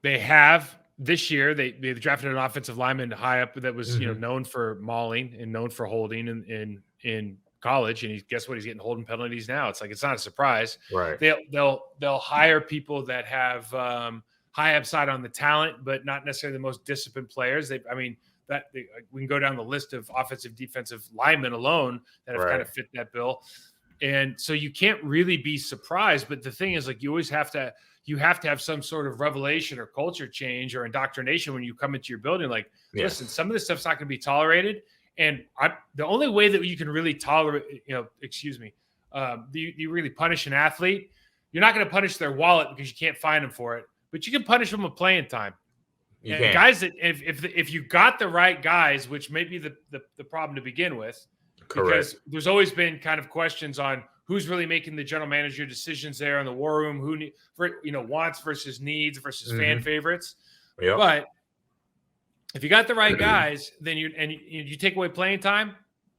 have this year they drafted an offensive lineman high up that was known for mauling and known for holding in college, and guess what? He's getting holding penalties now. It's like, it's not a surprise. Right. They'll hire people that have high upside on the talent, but not necessarily the most disciplined players. We can go down the list of offensive, defensive linemen alone that have kind of fit that bill. And so you can't really be surprised. But the thing is, like, you always have to have some sort of revelation or culture change or indoctrination when you come into your building. Like, listen, some of this stuff's not going to be tolerated. And the only way that you can really tolerate, you really punish an athlete, you're not going to punish their wallet because you can't fine them for it, but you can punish them with playing time. You and can. Guys that if you got the right guys, which may be the problem to begin with, Correct. because there's always been kind of questions on who's really making the general manager decisions there in the war room, wants versus needs versus fan favorites. Yep. But if you got the right guys, then you take away playing time,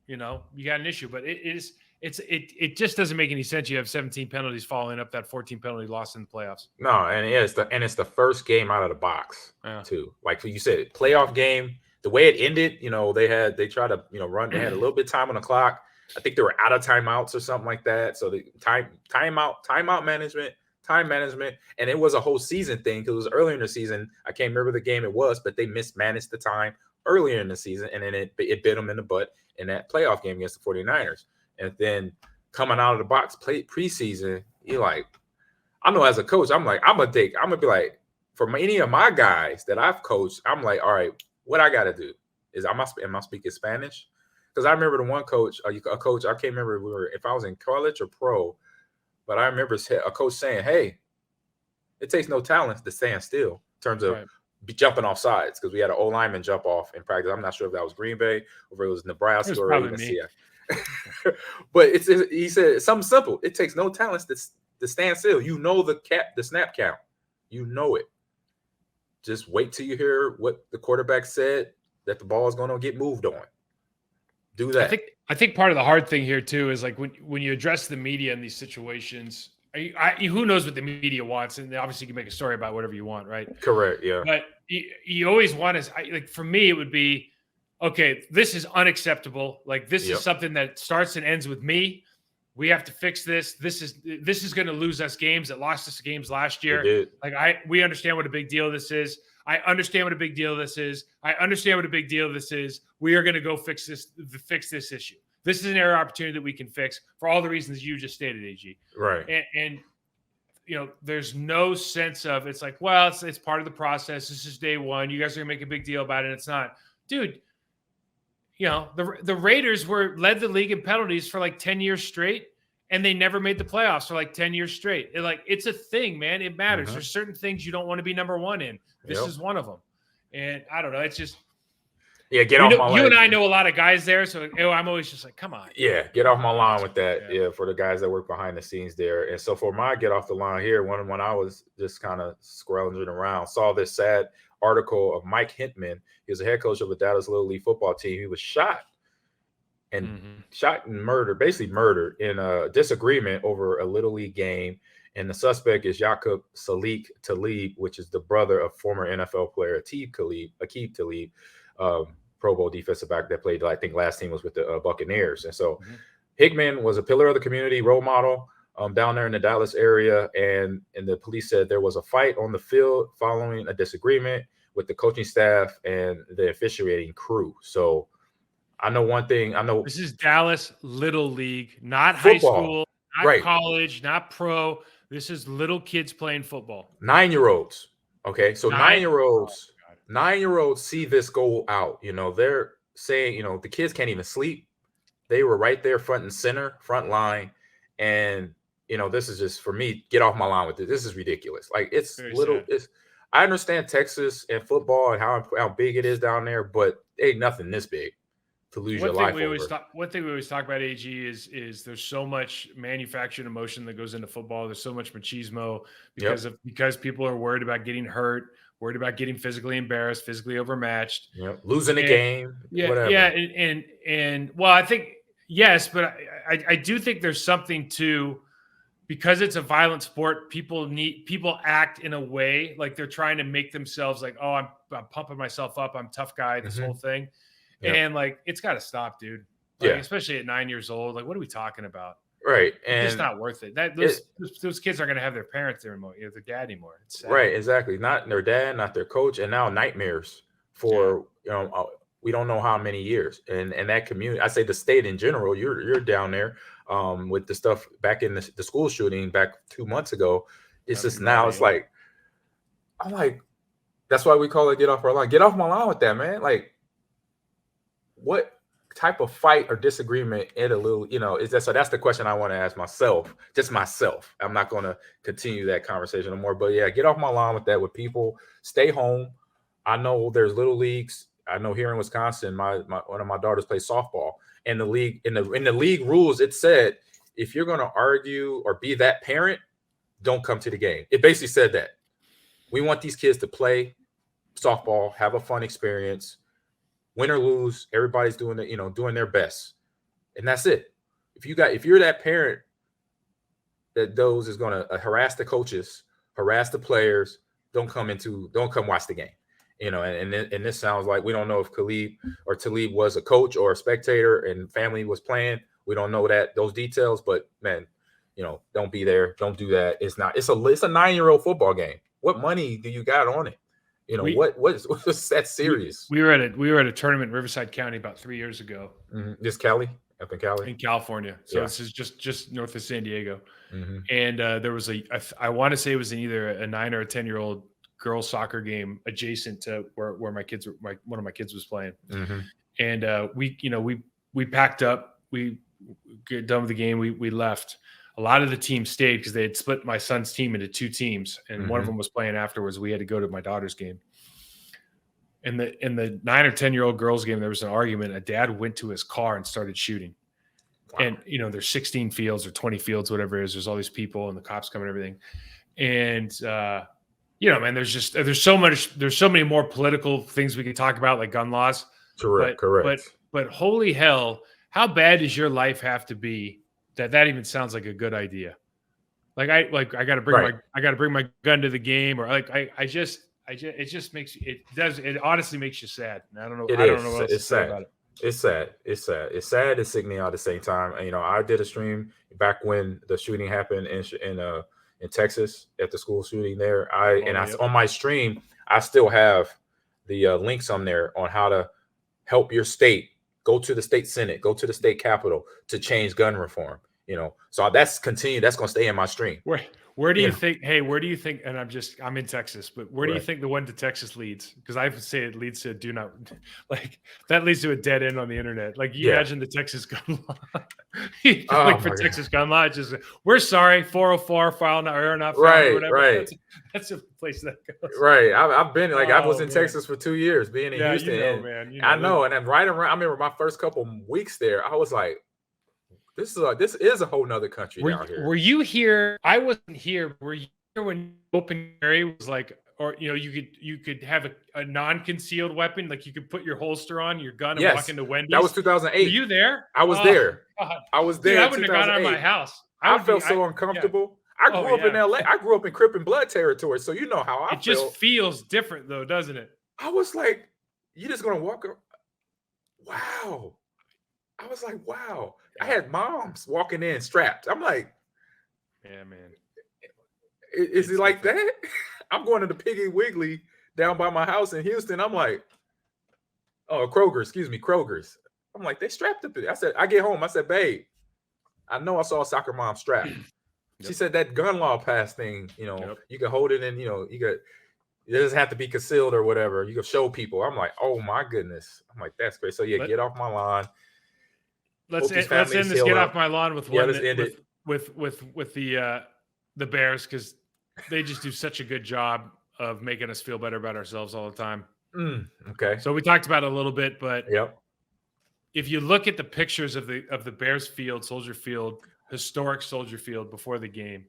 you got an issue. But it just doesn't make any sense. You have 17 penalties following up that 14 penalty loss in the playoffs. No, and it's the first game out of the box too. Like you said, playoff game. The way it ended, they tried to run. They had a little bit of time on the clock. I think they were out of timeouts or something like that. So the timeout management, and it was a whole season thing because it was earlier in the season. I can't remember the game it was, but they mismanaged the time earlier in the season, and then it bit them in the butt in that playoff game against the 49ers. And then coming out of the box, preseason, you're like, I know as a coach, I'm gonna be like, for any of my guys that I've coached, I'm like, all right, what I got to do is am I speaking Spanish? Because I remember the one coach, a coach, I can't remember if I was in college or pro, but I remember a coach saying, hey, it takes no talent to stand still in terms of jumping off sides, because we had an O-lineman jump off in practice. I'm not sure if that was Green Bay or if it was Nebraska or even Seattle. But he said it's something simple. It takes no talent to stand still. The snap count. You know it. Just wait till you hear what the quarterback said that the ball is going to get moved on. Do that. I think part of the hard thing here too is like when you address the media in these situations, who knows what the media wants, and obviously you can make a story about whatever you want, right? Correct. Yeah. But you always want to for me it would be, okay, this is unacceptable. Like this is something that starts and ends with me. We have to fix this. This is going to lose us games. It lost us games last year. We understand what a big deal this is. I understand what a big deal this is. I understand what a big deal this is. We are going to go fix this issue. This is an area opportunity that we can fix for all the reasons you just stated, AG. Right. And there's no sense of it's like, well, it's part of the process. This is day one. You guys are going to make a big deal about it. And it's not, dude. The Raiders led the league in penalties for like 10 years straight, and they never made the playoffs for like 10 years straight. It's a thing, man. It matters. There's certain things you don't want to be number one in. This is one of them. And I don't know. It's just get off my line. You and I know a lot of guys there, so I'm always just like, come on. Yeah, get off my line with that. Yeah, for the guys that work behind the scenes there. And so for my get off the line here, when I was just kind of scrounging around, saw this sad article of Mike Hintman. He was a head coach of the Dallas Little League football team. He was shot and basically murdered in a disagreement over a Little League game. And the suspect is Yaqub Salik Talib, which is the brother of former NFL player Aqib Talib, Pro Bowl defensive back that played, I think last team was with the Buccaneers. And so Hickman was a pillar of the community, role model down there in the Dallas area. And the police said there was a fight on the field following a disagreement with the coaching staff and the officiating crew. So I know one thing. This is Dallas Little League, not football. High school, not college, not pro. This is little kids playing football. 9-year-olds. Okay. So 9-year-olds see this go out. They're saying, the kids can't even sleep. They were right there front and center, front line. And, this is just, for me, get off my line with it. This is ridiculous. Like, it's very little. I understand Texas and football and how big it is down there, but ain't nothing this big to lose your life over. One thing we always talk about, AG, is there's so much manufactured emotion that goes into football. There's so much machismo because people are worried about getting hurt, worried about getting physically embarrassed, physically overmatched, losing a game, whatever. Yeah, and well, I think yes, but I do think there's something to. Because it's a violent sport, people act in a way like they're trying to make themselves like, oh, I'm pumping myself up, I'm a tough guy, this whole thing. Yep. And like, it's got to stop, dude. Like, especially at 9 years old. Like, what are we talking about? Right. And it's not worth it. Those kids aren't going to have their parents there anymore, their dad anymore. It's sad. Right. Exactly. Not their dad, not their coach, and now nightmares for we don't know how many years. And that community, I say the state in general, you're down there. With the stuff back in the school shooting back 2 months ago, it's just now it's like, I'm like, that's why we call it get off our line. Get off my line with that, man. Like, what? type of fight or disagreement in a little, is that so? That's the question I want to ask myself, just myself. I'm not going to continue that conversation no more. But yeah, get off my lawn with that. With people, stay home. I know there's little leagues. I know here in Wisconsin, one of my daughters plays softball. And the league in the league rules, it said if you're going to argue or be that parent, don't come to the game. It basically said that we want these kids to play softball, have a fun experience. Win or lose, everybody's doing doing their best, and that's it. If you're that parent that is going to harass the coaches, harass the players, don't come watch the game. And this sounds like we don't know if Talib was a coach or a spectator and family was playing. We don't know those details, but man, don't be there. Don't do that. It's a 9-year-old football game. What money do you got on it? What's that serious? We were at a tournament in Riverside County about 3 years ago. Mm-hmm. This Cali, up in Cali, in California. So This is just north of San Diego. Mm-hmm. And there was I want to say it was either a 9 or a 10-year-old girls soccer game adjacent to where one of my kids was playing. Mm-hmm. And we packed up. We get done with the game. We left. A lot of the team stayed because they had split my son's team into 2 teams, and one of them was playing afterwards. We had to go to my daughter's game. In the 9 or 10-year-old girls game, there was an argument. A dad went to his car and started shooting. Wow. And there's 16 fields or 20 fields, whatever it is. There's all these people and the cops come and everything. And man, there's so many more political things we can talk about, like gun laws. Correct. But holy hell, how bad does your life have to be that even sounds like a good idea? Like I got to bring my gun to the game, or it honestly makes you sad. And I don't know what else to say about it. It's sad. It's sad. It's sad. It's sickening at the same time. And, I did a stream back when the shooting happened in Texas at the school shooting there. On my stream, I still have the links on there on how to help your state. Go to the state Senate, go to the state Capitol to change gun reform. So that's continued. That's going to stay in my stream. Where do you think? Hey, where do you think? And I'm in Texas, but where do you think the one to Texas leads? Because I would say it leads to that leads to a dead end on the internet. Like you imagine the Texas gun law, Texas gun law, it's just we're sorry, 404 file not found, or whatever. Right. That's a place that goes. Right. I've been I was in Texas for 2 years, being in Houston. Man. I know, and then right around. I remember my first couple weeks there. I was like, this is a whole nother country down here. Were you here? I wasn't here. Were you here when open carry was like, or you could have a non-concealed weapon, like you could put your holster on your gun and walk into Wendy's? That was 2008. Were you there? I was there. God. I was there. Dude, I wouldn't have gone out of my house. I felt so uncomfortable. Yeah. I grew up in LA. I grew up in Crip and Blood territory, so you know how I feel. It just feels different, though, doesn't it? I was like, "You just gonna walk around?" Wow. I was like, "Wow." I had moms walking in strapped. I'm like, "Yeah, man." Is it like that? I'm going to the Piggy Wiggly down by my house in Houston. I'm like, oh, Kroger's. I'm like, they strapped up. I said, I get home. I said, babe, I know I saw a soccer mom strapped. She said that gun law pass thing, you can hold it and, it doesn't have to be concealed or whatever. You can show people. I'm like, oh my goodness. I'm like, that's great. So get off my lawn. Let's end this. Get off my lawn with one. With the Bears, because they just do such a good job of making us feel better about ourselves all the time. Okay. So we talked about it a little bit, but yep. If you look at the pictures of the Bears field, Soldier Field, historic Soldier Field before the game,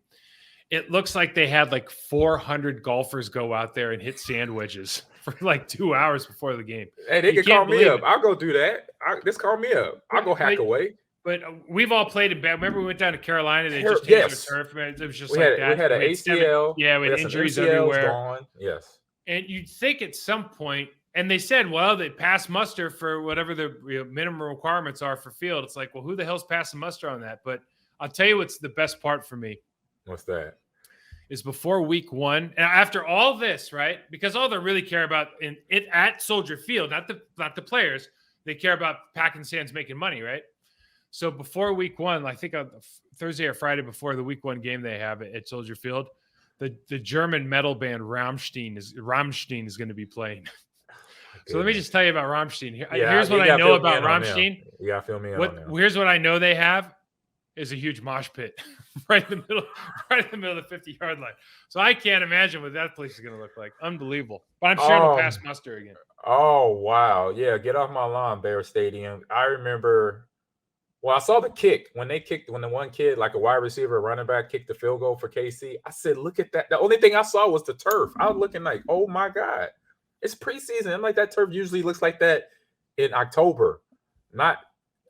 it looks like they had like 400 golfers go out there and hit sand wedges for like 2 hours before the game. Hey, they can call me up. I'll go do that. Just call me up. I'll go hack away. But we've all played in bad. Remember we went down to Carolina? They just changed the turf. Man. It was just that. We had an ACL. We had injuries everywhere. Gone. Yes. And you'd think at some point, and they said, well, they passed muster for whatever the minimum requirements are for field. It's like, well, who the hell's passing muster on that? But I'll tell you what's the best part for me. What's that? Is before week 1, and after all this, right? Because all they really care about at Soldier Field, not the players, they care about packing sands, making money, right? So before week 1, I think on Thursday or Friday before the week 1 game they have at Soldier Field, the German metal band Rammstein is going to be playing. So let me just tell you about Rammstein. Yeah, Here's what I know about Rammstein. You gotta fill me in on them. Here's what I know they have is a huge mosh pit right in the middle of the 50-yard line. So I can't imagine what that place is going to look like. Unbelievable. But I'm sure it'll pass muster again. Oh, wow. Yeah, get off my lawn, Bear Stadium. I remember, I saw the kick when the one kid, like a wide receiver, a running back, kicked the field goal for KC. I said, look at that. The only thing I saw was the turf. I was looking like, oh, my God. It's preseason. I'm like, that turf usually looks like that in October, not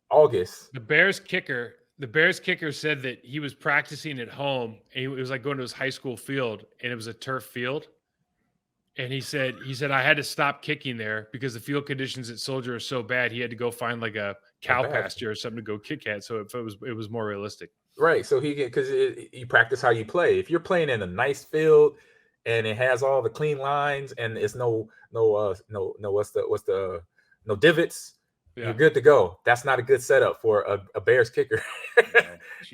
August. The Bears kicker said that he was practicing at home, and it was like going to his high school field, and it was a turf field. And he said I had to stop kicking there because the field conditions at Soldier are so bad. He had to go find like a cow pasture or something to go kick at. So it was more realistic. Right. So because you practice how you play. If you're playing in a nice field and it has all the clean lines and it's no divots, yeah, you're good to go. That's not a good setup for a Bears kicker.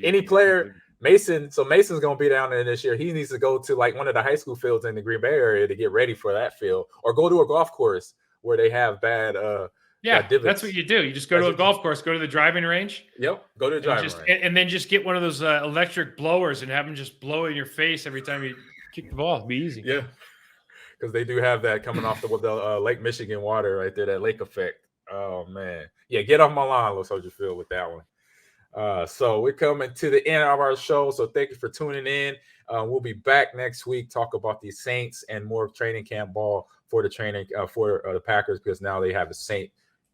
Any player, Mason. So Mason's going to be down there this year. He needs to go to like one of the high school fields in the Green Bay area to get ready for that field, or go to a golf course where they have bad. That's what you do. You just go to a golf course, go to the driving range. Yep, go to the driving range, and then just get one of those electric blowers and have them just blow in your face every time you kick the ball. It'll be easy. Yeah, because they do have that coming off the Lake Michigan water right there, that lake effect. Oh man, yeah, get off my lawn, Los Soldier Field, with that one. So we're coming to the end of our show. So thank you for tuning in. We'll be back next week, talk about the Saints and more training camp ball for the training for the Packers, because now they have the Saint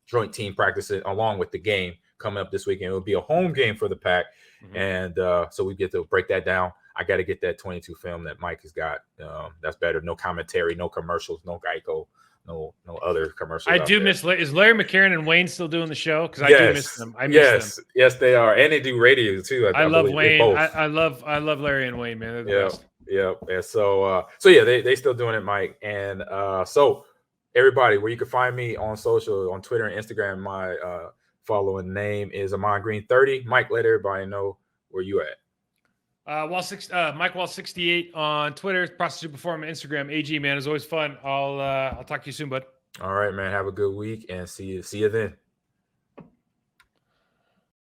joint team practicing along with the game coming up this weekend. It'll be a home game for the Pack, and so we get to break that down. I got to get that 22 film that Mike has got. That's better. No commentary, no commercials, no Geico. No other commercials. I do miss. Is Larry McCarron and Wayne still doing the show? Because I do miss them. I miss them. Yes, they are, and they do radio too. I love Wayne. I love Larry and Wayne, man. They're the best. Yeah. And so yeah, they still doing it, Mike. And so everybody, where you can find me on social, on Twitter and Instagram, my following name is Ahman Green 30. Mike, let everybody know where you at. Mike Wall 68 on Twitter, Process Superform on Instagram. AG, man, it's always fun. I'll talk to you soon, bud. All right, man. Have a good week and see you then.